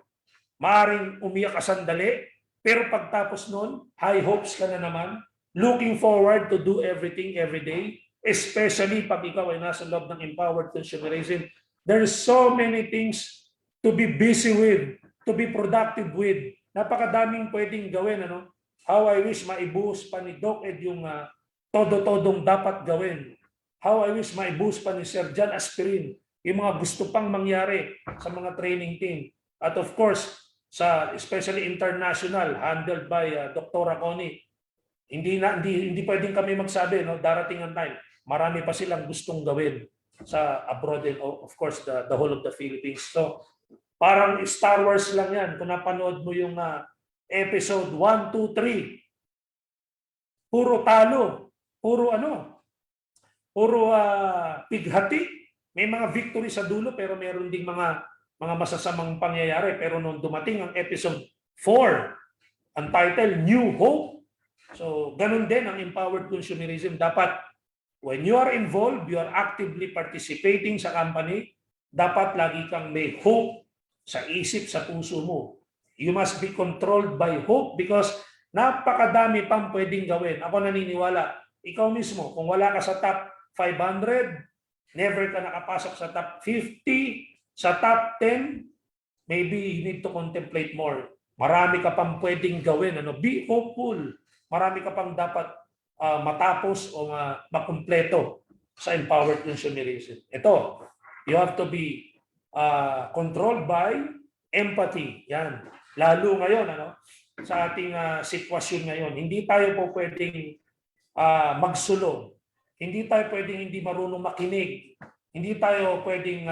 Maaring umiyak ka sandali, pero pagtapos nun, high hopes ka na naman, looking forward to do everything every day, especially pag ikaw ay nasa loob ng empowered consumerism. There's so many things to be busy with, to be productive with. Napakadaming pwedeng gawin. Ano? How I wish maibuhos pa ni Doc Ed yung todo-todong dapat gawin. How I wish maibuhos pa ni Sir John Aspirin yung mga gusto pang mangyari sa mga training team. At of course, especially international, handled by Dr. Connie. Hindi pwedeng kami magsabi, no, darating ang time. Marami pa silang gustong gawin sa abroad and of course the whole of the Philippines. So parang Star Wars lang yan. Kung napanood mo yung episode 1, 2, 3, puro talo, puro pighati. May mga victory sa dulo pero meron ding mga masasamang pangyayari. Pero nung dumating ang episode 4, ang title, New Hope. So, ganun din ang empowered consumerism. Dapat, when you are involved, you are actively participating sa company, dapat lagi kang may hope sa isip, sa puso mo. You must be controlled by hope because napakadami pang pwedeng gawin. Ako naniniwala, ikaw mismo, kung wala ka sa top 500, never ka nakapasok sa top 50, sa top 10, maybe you need to contemplate more. Marami ka pang pwedeng gawin. Be hopeful. Marami ka pang dapat matapos o makumpleto sa empowered consumerism. Ito, you have to be controlled by empathy. Yan. Lalo ngayon, sa ating sitwasyon ngayon, hindi tayo po pwedeng magsulong. Hindi tayo pwedeng hindi marunong makinig. Hindi tayo pwedeng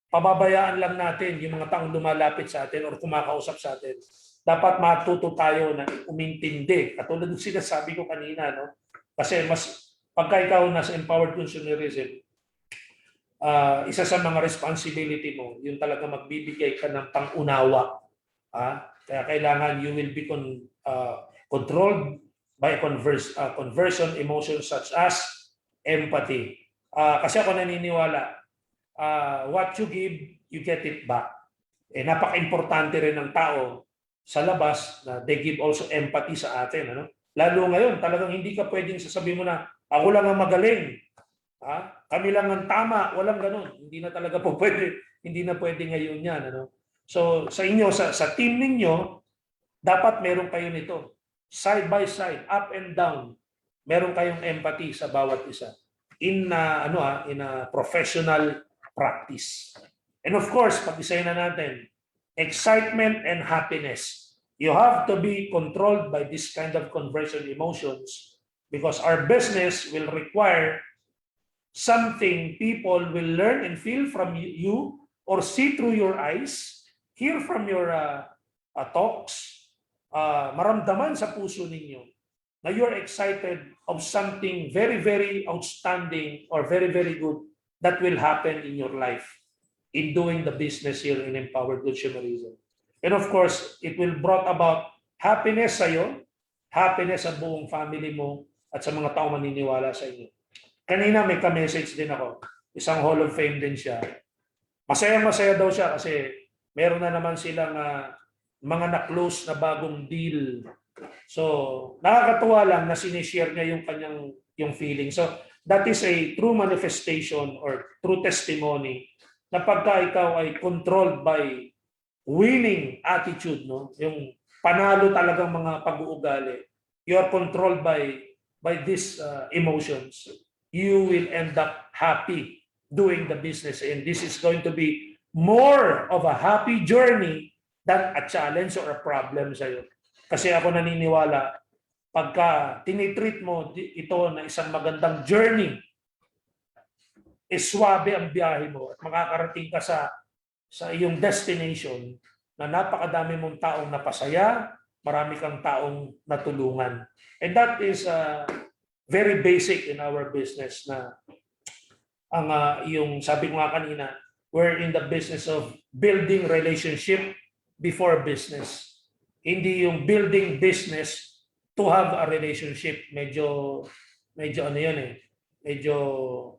pababayaan lang natin yung mga taong lumalapit sa atin o kumakausap sa atin. Dapat matuto tayo na umintindi. Katulad ng sinasabi ko kanina, kasi pagka ikaw nasa empowered consumerism, isa sa mga responsibility mo, yung talaga magbibigay ka ng pangunawa. Kaya kailangan you will be controlled by conversion emotions such as empathy. Kasi ako naniniwala, what you give, you get it back. Napaka-importante rin ng tao sa labas na they give also empathy sa atin. Lalo ngayon, talagang hindi ka pwedeng sasabihin mo na ako lang ang magaling. Kami lang ang tama. Walang ganun. Hindi na talaga po pwede. Hindi na pwede ngayon yan. So sa inyo, sa team ninyo, dapat meron kayo nito. Side by side, up and down. Meron kayong empathy sa bawat isa. In a professional practice. And of course, pag-isahin na natin, excitement and happiness. You have to be controlled by this kind of conversion emotions because our business will require something people will learn and feel from you or see through your eyes, hear from your talks, maramdaman sa puso ninyo na you're excited of something very, very outstanding or very, very good that will happen in your life in doing the business here in Empowered Consumerism. And of course, it will brought about happiness sa iyo, happiness sa buong family mo, at sa mga taong maniniwala sa inyo. Kanina may ka-message din ako. Isang Hall of Fame din siya. Masaya-masaya daw siya kasi meron na naman silang mga na-close na bagong deal. So, nakakatuwa lang na sinishare niya yung feeling. So, that is a true manifestation or true testimony na pagka ikaw ay controlled by winning attitude, yung panalo talagang mga pag-uugali, you are controlled by these emotions, you will end up happy doing the business. And this is going to be more of a happy journey than a challenge or a problem sa'yo. Kasi ako naniniwala, pagka tinitreat mo ito na isang magandang journey, swabe ang biyahe mo at makakarating ka sa iyong destination na napakadami mong taong napasaya, marami kang taong natulungan. And that is very basic in our business na yung sabi ko nga kanina, we're in the business of building relationship before business. Hindi yung building business to have a relationship. Medyo ano yun medyo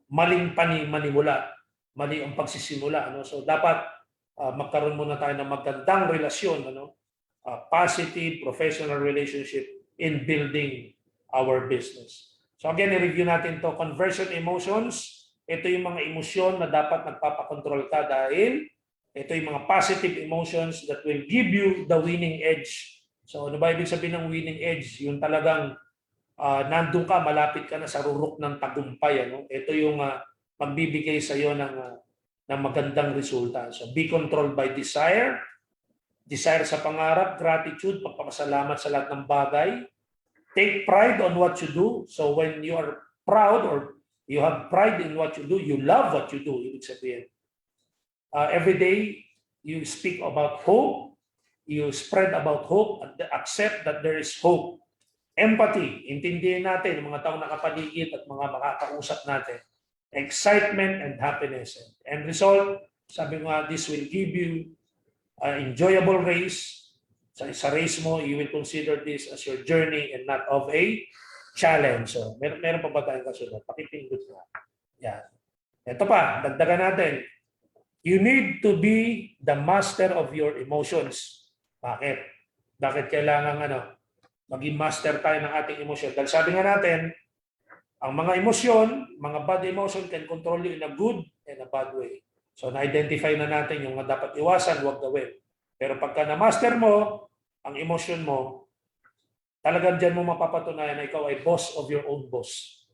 maling manimula, mali ang pagsisimula. So dapat magkaroon muna tayo ng magandang relasyon, positive professional relationship in building our business. So again, i-review natin to conversion emotions. Ito yung mga emosyon na dapat nagpapakontrol ka dahil ito yung mga positive emotions that will give you the winning edge. So ano ba ibig sabihin ng winning edge? Yung talagang nandun ka, malapit ka na sa rurok ng tagumpay. Ito yung magbibigay sa iyo ng magandang resulta. So be controlled by desire sa pangarap, gratitude, pagpapasalamat sa lahat ng bagay. Take pride on what you do. So when you are proud or you have pride in what you do, you love what you do, ibig sabihin. Every day, you speak about hope, you spread about hope, and accept that there is hope. Empathy, intindihin natin ang mga taong nakapaligid at mga makakausap natin. Excitement and happiness. And result, sabi ko nga, this will give you an enjoyable race. Sa race mo, you will consider this as your journey and not of a challenge. So, meron pa ba tayong kasunod? Pakipindot nga. Yan. Ito pa, dagdagan natin. You need to be the master of your emotions. Bakit? Bakit kailangan maging master tayo ng ating emosyon? Dahil sabi nga natin, ang mga emosyon, mga bad emotion can control you in a good and a bad way. So na-identify na natin yung dapat iwasan, huwag gawin. Pero pagka na-master mo, ang emosyon mo, talagang dyan mo mapapatunayan na ikaw ay boss of your own boss.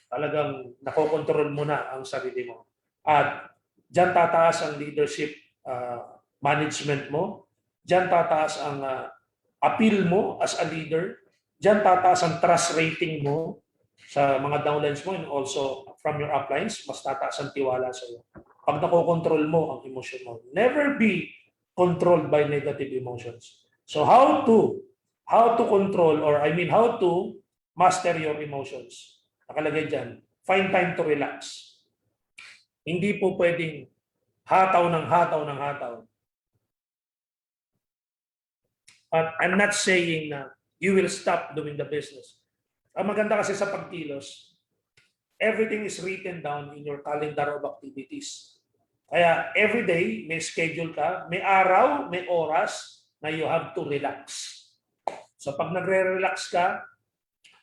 Talagang nakokontrol mo na ang sarili mo. At dyan tataas ang leadership management mo. Dyan tataas ang appeal mo as a leader. Dyan tataas ang trust rating mo sa mga downlines mo and also from your uplines, mas tataas ang tiwala sa iyo. Pag nakokontrol mo ang emosyon mo, never be controlled by negative emotions. So how to control or how to master your emotions. Nakalagay dyan, find time to relax. Hindi po pwedeng hataw ng hataw ng hataw. But I'm not saying na you will stop doing the business. Ang maganda kasi sa pagkilos, everything is written down in your calendar of activities. Kaya every day, may schedule ka, may araw, may oras na you have to relax. So pag nagre-relax ka,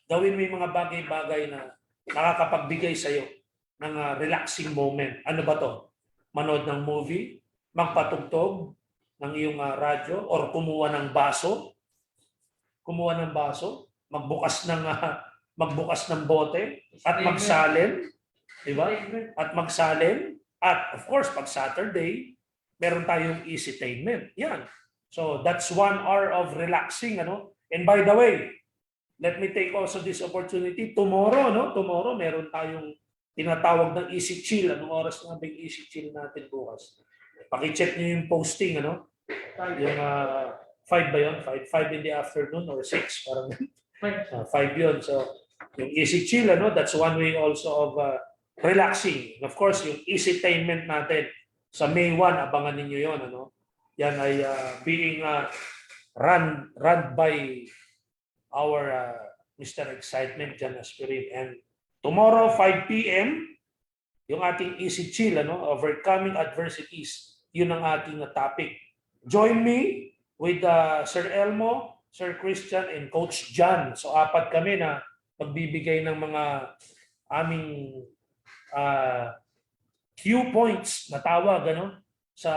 gawin mo yung mga bagay-bagay na nakakapagbigay sa'yo ng relaxing moment. Ano ba to? Manood ng movie, magpatugtog ng iyong radyo, or kumuha ng baso, magbukas ng bote, at magsalin, di ba? At magsalin, at of course, pag Saturday, meron tayong easytainment. Yan. So that's 1 hour of relaxing, ano? And by the way, let me take also this opportunity. Tomorrow, meron tayong tinatawag ng easy chill. Anong oras nga ba yung easy chill natin bukas? Paki-check niyo yung posting, ano? Yung 5 ba yun? 5 in the afternoon or 6? Parang 5 yun. So, yung easy chill, ano? That's one way also of relaxing. And of course, yung easytainment natin sa May 1, abangan ninyo yun, ano? Yan ay being run by our Mr. Excitement, Jan Aspirin. And tomorrow, 5 p.m., yung ating easy chill, ano? Overcoming adversities. Yun ang ating topic. Join me with Sir Elmo, Sir Christian, and Coach John. So 4 kami na magbibigay ng mga aming few points na tawag, ano, sa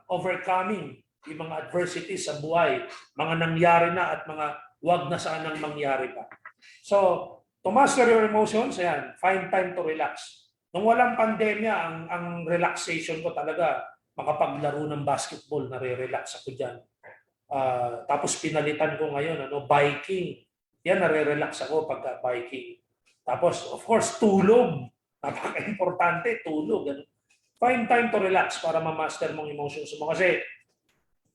overcoming yung mga adversities sa buhay, mga nangyari na at mga wag na sanang mangyari pa. So, to master your emotions, ayan, find time to relax. Nung walang pandemya, ang relaxation ko talaga, makapaglaro ng basketball, nare-relax ako dyan. Tapos pinalitan ko ngayon, biking. Yan, nare-relax ako pagka biking. Tapos, of course, tulog. Napaka-importante, tulog. Ano? Find time to relax para ma-master mong emotions mo. Kasi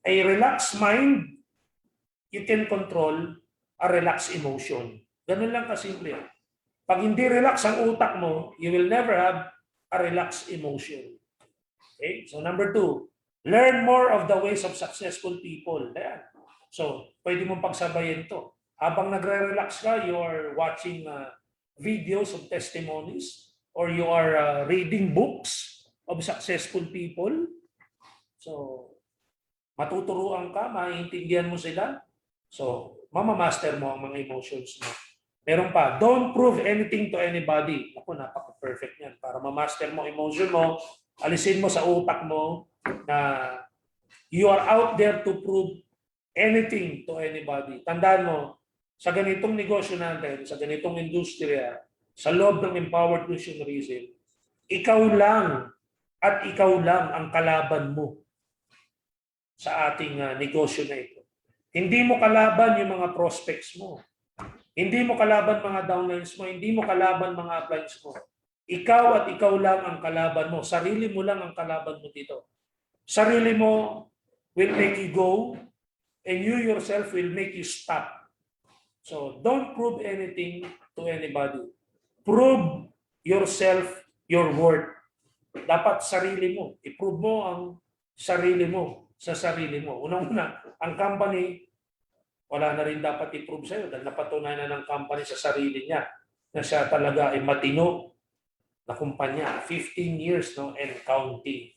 a relaxed mind, you can control a relaxed emotion. Ganun lang kasimple. Pag hindi relax ang utak mo, you will never have a relaxed emotion. Okay? So number 2, learn more of the ways of successful people. Ayan. So, pwede mong pagsabayin to. Habang nagre-relax ka, you are watching videos of testimonies or you are reading books of successful people. So, matuturuan ka, maiintindihan mo sila. So, mamamaster mo ang mga emotions mo. Meron pa, don't prove anything to anybody. Ako, napaka-perfect yan. Para mamaster mo emotion mo, alisin mo sa utak mo na you are out there to prove anything to anybody. Tandaan mo, sa ganitong negosyo natin, sa ganitong industriya, sa loob ng empowered consumerism, ikaw lang at ikaw lang ang kalaban mo sa ating negosyo na ito. Hindi mo kalaban yung mga prospects mo. Hindi mo kalaban mga downlines mo. Hindi mo kalaban mga uplines mo. Ikaw at ikaw lang ang kalaban mo. Sarili mo lang ang kalaban mo dito. Sarili mo will make you go and you yourself will make you stop. So don't prove anything to anybody. Prove yourself your worth. Dapat sarili mo. I-prove mo ang sarili mo sa sarili mo. Unang-una, ang company, wala na rin dapat i-prove sa'yo dahil napatunayan na ng company sa sarili niya na siya talaga ay matino na kumpanya. 15 years and counting.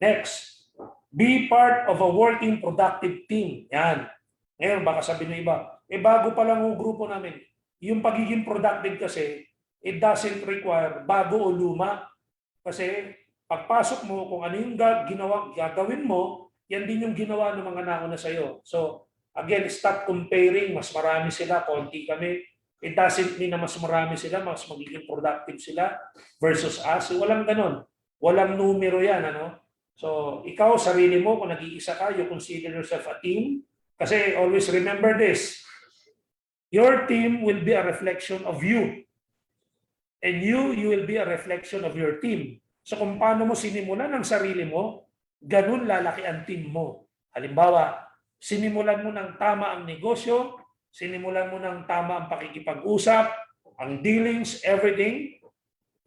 Next, be part of a working productive team. Yan. Ngayon, baka sabihin ng iba, bago pa lang yung grupo namin. Yung pagiging productive kasi, it doesn't require bago o luma. Kasi pagpasok mo, kung ano yung gagawin mo, yan din yung ginawa ng mga nauna sa'yo. So, Again, stop comparing. Mas marami sila, konti kami. It doesn't mean na mas marami sila, mas magiging productive sila versus us. Walang ganon. Walang numero yan. Ano? So, ikaw, sarili mo, kung nag-iisa ka, you consider yourself a team. Kasi always remember this. Your team will be a reflection of you. And you will be a reflection of your team. So kung paano mo sinimulan ang sarili mo, ganun lalaki ang team mo. Halimbawa, sinimulan mo ng tama ang negosyo, sinimulan mo ng tama ang pakikipag-usap, ang dealings, everything.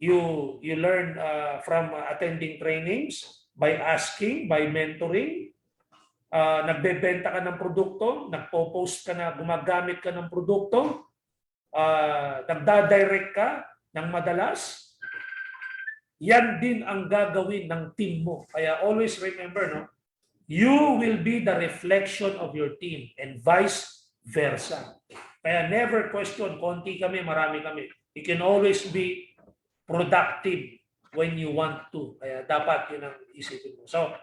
You learn from attending trainings, by asking, by mentoring. Nagbebenta ka ng produkto, nagpo-post ka na gumagamit ka ng produkto, nagda-direct ka ng madalas, yan din ang gagawin ng team mo. Kaya always remember, no? You will be the reflection of your team and vice versa. Kaya never question, konti kami, marami kami. You can always be productive when you want to. Kaya dapat yun ang isipin mo. So,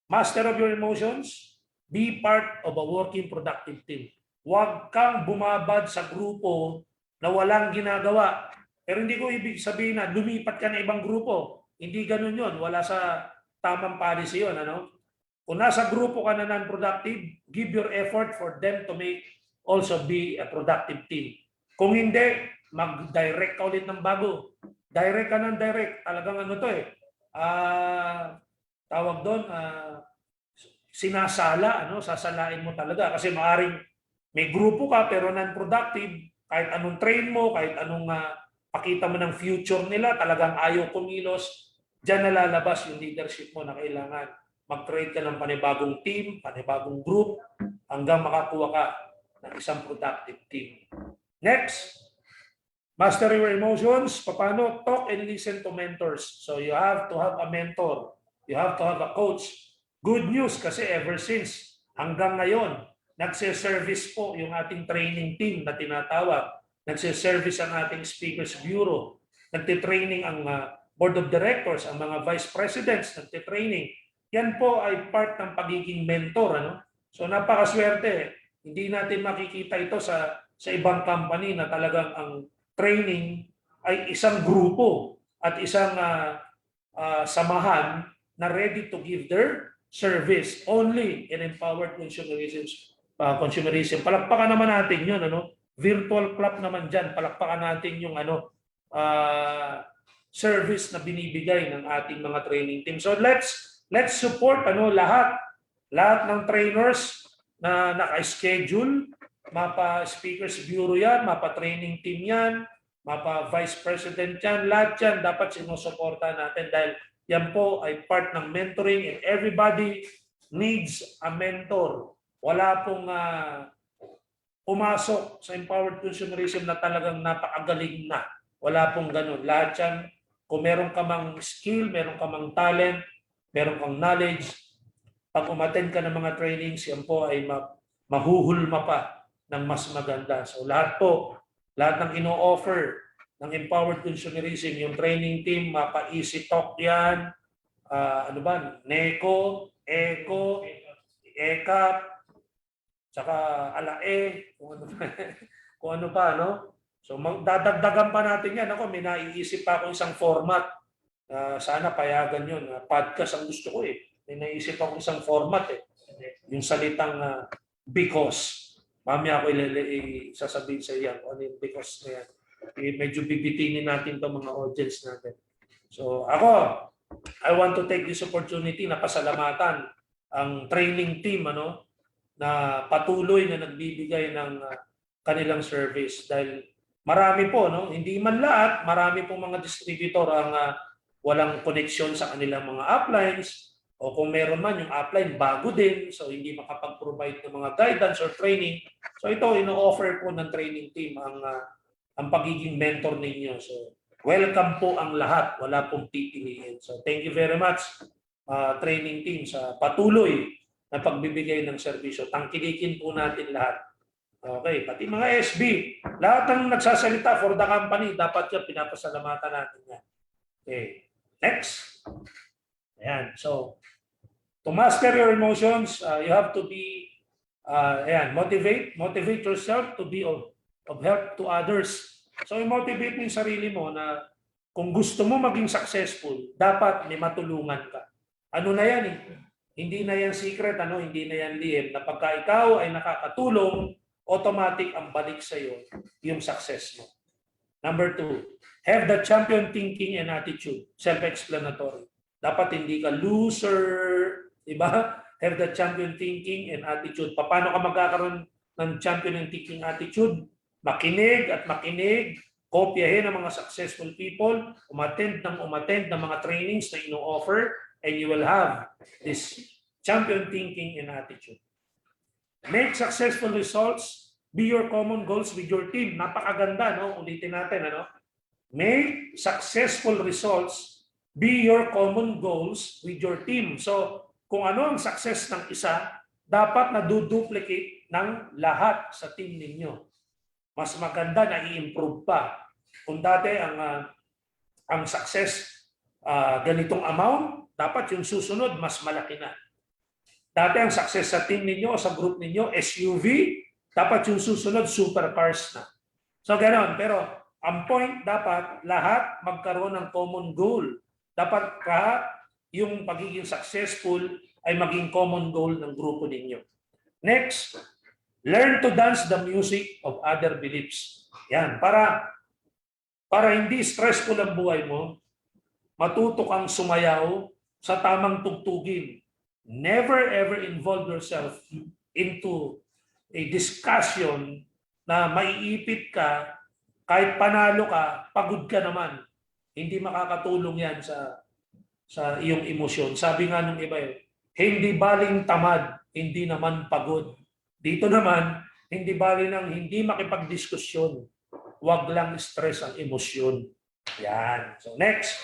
master of your emotions, be part of a working productive team. Huwag kang bumabad sa grupo na walang ginagawa. Pero hindi ko ibig sabihin na lumipat ka na ibang grupo. Hindi ganun yun. Wala sa tamang policy yun. Ano? Kung nasa grupo ka na non-productive, give your effort for them to make also be a productive team. Kung hindi, mag-direct ka ulit ng bago. Direct ka ng direct. Talagang ano to eh. Tawag doon, sinasala, ano? Sasalain mo talaga. Kasi maaring may grupo ka pero non-productive. Kahit anong train mo, kahit anong pakita mo ng future nila, talagang ayaw kumilos, diyan nalalabas yung leadership mo na kailangan mag-create ka ng panibagong team, panibagong group, hanggang makakuha ka ng isang productive team. Next, master your emotions. Paano? Talk and listen to mentors. So you have to have a mentor. You have to have a coach. Good news kasi ever since hanggang ngayon, nagse-service po yung ating training team na tinatawag. Nagse-service ang ating Speakers Bureau. Nagtitraining ang Board of Directors, ang mga Vice Presidents, nagtitraining. Yan po ay part ng pagiging mentor. Ano? So napakaswerte. Hindi natin makikita ito sa ibang company na talagang ang training ay isang grupo at isang samahan na ready to give their service only in empowered consumerism. Palakpakan naman natin yun. Ano? Virtual club naman dyan. Palakpakan natin yung service na binibigay ng ating mga training team. So let's support lahat ng trainers na naka-schedule, mapa-speakers bureau yan, mapa-training team yan, mapa-vice president yan, lahat yan dapat sinusuporta natin dahil yan po ay part ng mentoring and everybody needs a mentor. Wala pong pumasok sa empowered consumerism na talagang napakagaling na. Wala pong ganun. Lahat yan, kung meron ka mang skill, meron ka mang talent, meron kang knowledge, pag umattend ka ng mga trainings, yan po ay mahuhulma pa ng mas maganda. So lahat ng ino-offer ng empowered consumerism, yung training team, mapa-easy talk yan, NECO, ECO, ECAP, tsaka ALAE, kung ano pa, no? So dadagdagan pa natin yan. Ako, may naiisip pa ako isang format. Sana payagan yun. Podcast ang gusto ko eh. May naisip ako isang format eh. Yung salitang because. Mamaya ako sasabihin sa iyo ano yung because na yan. Medyo bibitinin natin itong mga audience natin. So ako, I want to take this opportunity na pasalamatan ang training team na patuloy na nagbibigay ng kanilang service dahil marami po, hindi man lahat, marami pong mga distributor ang walang connection sa kanilang mga uplines o kung meron man yung upline bago din so hindi makapag-provide ng mga guidance or training. So ito ino-offer po ng training team ang pagiging mentor ninyo. So welcome po ang lahat, wala pong pipiliin. So thank you very much training team sa patuloy na pagbibigay ng serbisyo. Tangkilikin po natin lahat. Okay, pati mga SB, lahat ng nagsasalita for the company, dapat yan, pinapasalamatan natin yan. Okay, next. Ayan, so, to master your emotions, you have to be Ayan, motivate yourself to be of help to others. So i-motivate mo yung sarili mo na kung gusto mo maging successful, dapat may matulungan ka. Ano na yan eh? Hindi na yan secret, hindi na yan lihim, na pagka ikaw ay nakakatulong, automatic ang balik sa iyo yung success mo. Number 2, have the champion thinking and attitude. Self-explanatory. Dapat hindi ka loser, di ba? Have the champion thinking and attitude. Paano ka magkakaroon ng champion and thinking attitude? Makinig at makinig, kopyahin ng mga successful people, umattend ng mga trainings na ino-offer, and you will have this champion thinking and attitude. Make successful results, be your common goals with your team. Napakaganda, no? Ulitin natin, ano? Make successful results, be your common goals with your team. So, kung ano ang success ng isa, dapat na duplicate ng lahat sa team ninyo. Mas maganda na i-improve pa. Kung dati ang success ganitong amount, dapat yung susunod mas malaki na. Dati ang success sa team ninyo o sa group ninyo, SUV, dapat yung susunod supercars na. So ganoon. Pero ang point, dapat lahat magkaroon ng common goal. Dapat yung pagiging successful ay maging common goal ng grupo ninyo. Next, learn to dance the music of other beliefs. Yan, para hindi stressful ang buhay mo, matuto kang sumayaw sa tamang tugtugin. Never ever involve yourself into a discussion na maiipit ka, kahit panalo ka, pagod ka naman. Hindi makakatulong yan sa iyong emosyon. Sabi nga nung iba hindi baling tamad, hindi naman pagod. Dito naman, hindi baling ng hindi makipagdiskusyon. Huwag lang stress ang emosyon. Yan. So next,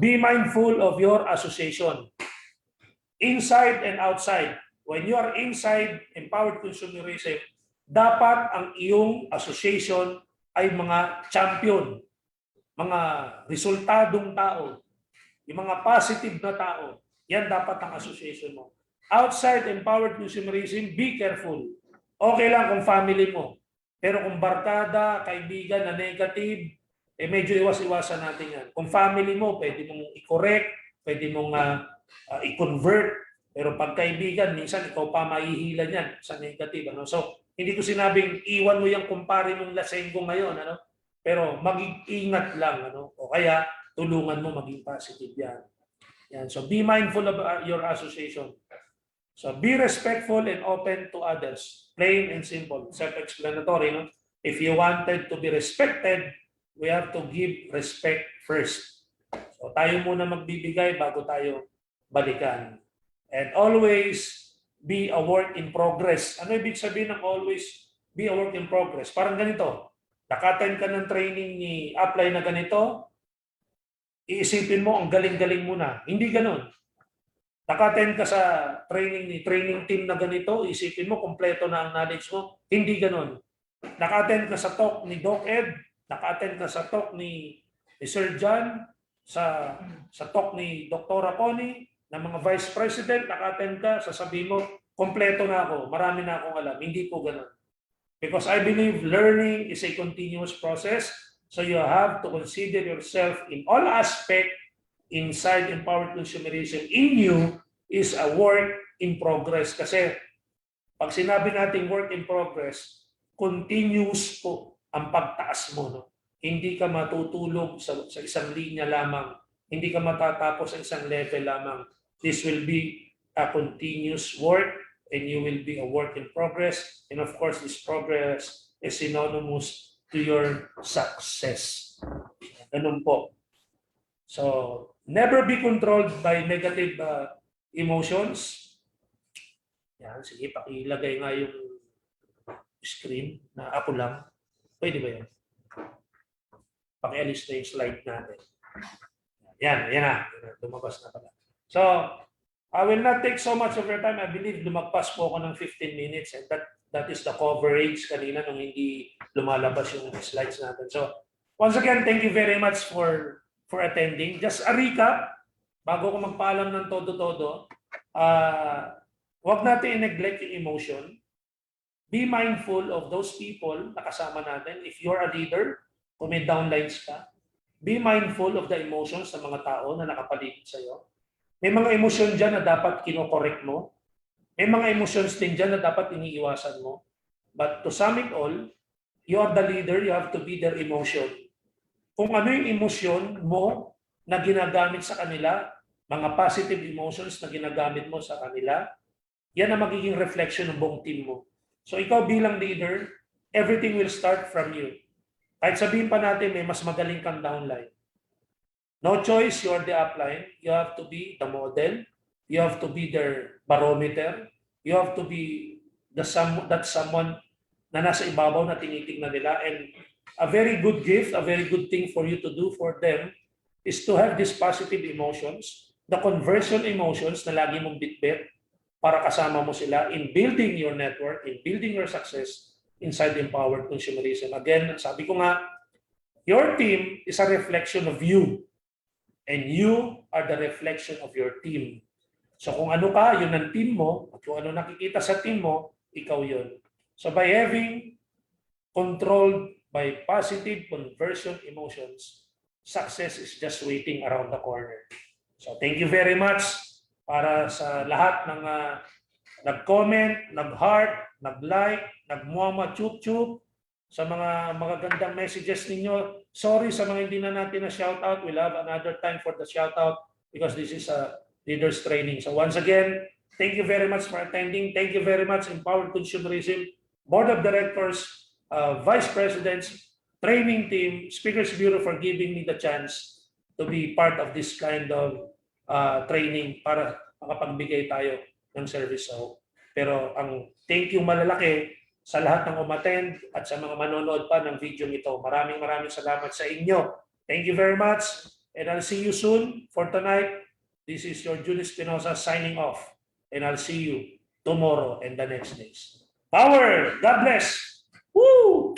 be mindful of your association. Inside and outside. When you are inside empowered consumerism, dapat ang iyong association ay mga champion, mga resultadong tao, yung mga positive na tao. Yan dapat ang association mo. Outside empowered consumerism, be careful. Okay lang kung family mo. Pero kung barkada, kaibigan na negative, medyo iwas-iwasan natin yan. Kung family mo, pwede mong i-correct, pwede mong i-convert. Pero pag kaibigan, minsan ikaw pa mahihila niyan sa negative. So, hindi ko sinabing iwan mo yung kumpare mong lasenggo ngayon. Pero mag-ingat lang. O kaya, tulungan mo maging positive yan. So, be mindful of your association. So, be respectful and open to others. Plain and simple. Self-explanatory. If you wanted to be respected, we have to give respect first. So, tayo muna magbibigay bago tayo balikan. And always be a work in progress. Ano ibig sabihin ng always be a work in progress? Parang ganito. Naka-attend ka ng training ni Apply na ganito, iisipin mo ang galing-galing mo na. Hindi ganun. Naka-attend ka sa training team na ganito, isipin mo kompleto na ang knowledge mo. Hindi ganun. Naka-attend ka sa talk ni Doc Ed, naka-attend ka sa talk ni Sir John, sa talk ni Dr. Connie, ng mga Vice President, naka-attend ka, sasabihin mo, kompleto na ako, marami na akong alam. Hindi po ganun. Because I believe learning is a continuous process. So you have to consider yourself in all aspects inside empowered consumerism. In you is a work in progress. Kasi pag sinabi natin work in progress, continuous po ang pagtaas mo. Hindi ka matutulog sa isang linya lamang. Hindi ka matatapos sa isang level lamang. This will be a continuous work and you will be a work in progress. And of course, this progress is synonymous to your success. Ganun po. So, never be controlled by negative emotions. Yan, sige, pakilagay nga yung screen na ako lang. Pwede ba yun? Pakialis na yung slide natin. Yan na. Lumabas na pala. So, I will not take so much of your time. I believe lumagpas po ako ng 15 minutes and that is the coverage kanina nung hindi lumalabas yung slides natin. So, once again, thank you very much for attending. Just a recap, bago ko magpaalam ng todo-todo, Huwag natin i-neglect yung emotion. Be mindful of those people na kasama natin. If you're a leader, kung may downlines ka, be mindful of the emotions ng mga tao na nakapaligid sa'yo. May mga emosyon dyan na dapat kinokorek mo. May mga emotions din dyan na dapat iniiwasan mo. But to sum it all, you are the leader, you have to be their emotion. Kung ano yung emosyon mo na ginagamit sa kanila, mga positive emotions na ginagamit mo sa kanila, yan ang magiging reflection ng buong team mo. So ikaw bilang leader, everything will start from you. Kahit sabihin pa natin may mas magaling kang downline. No choice, you are the upline. You have to be the model. You have to be their barometer. You have to be that someone na nasa ibabaw na tinitingnan nila. And a very good gift, a very good thing for you to do for them is to have these positive emotions, the conversion emotions na lagi mong bitbit para kasama mo sila in building your network, in building your success inside empowered consumerism. Again, sabi ko nga, your team is a reflection of you. And you are the reflection of your team. So kung ano ka, yun ang team mo, at kung ano nakikita sa team mo, ikaw yun. So by having controlled by positive conversion emotions, success is just waiting around the corner. So thank you very much para sa lahat ng nag-comment, nag-heart, nag-like, nag-muama chup-chup, sa mga magagandang messages ninyo. Sorry sa mga hindi na natin na shoutout. We'll have another time for the shoutout because this is a leaders training. So once again, thank you very much for attending. Thank you very much, Empowered Consumerism, Board of Directors, Vice Presidents, Training Team, Speakers Bureau for giving me the chance to be part of this kind of training para makapagbigay tayo ng service. So, pero ang thank you malalaki sa lahat ng umattend at sa mga manonood pa ng video ito. Maraming salamat sa inyo. Thank you very much and I'll see you soon for tonight. This is your Julie Espinosa signing off and I'll see you tomorrow and the next days. Power! God bless! Woo!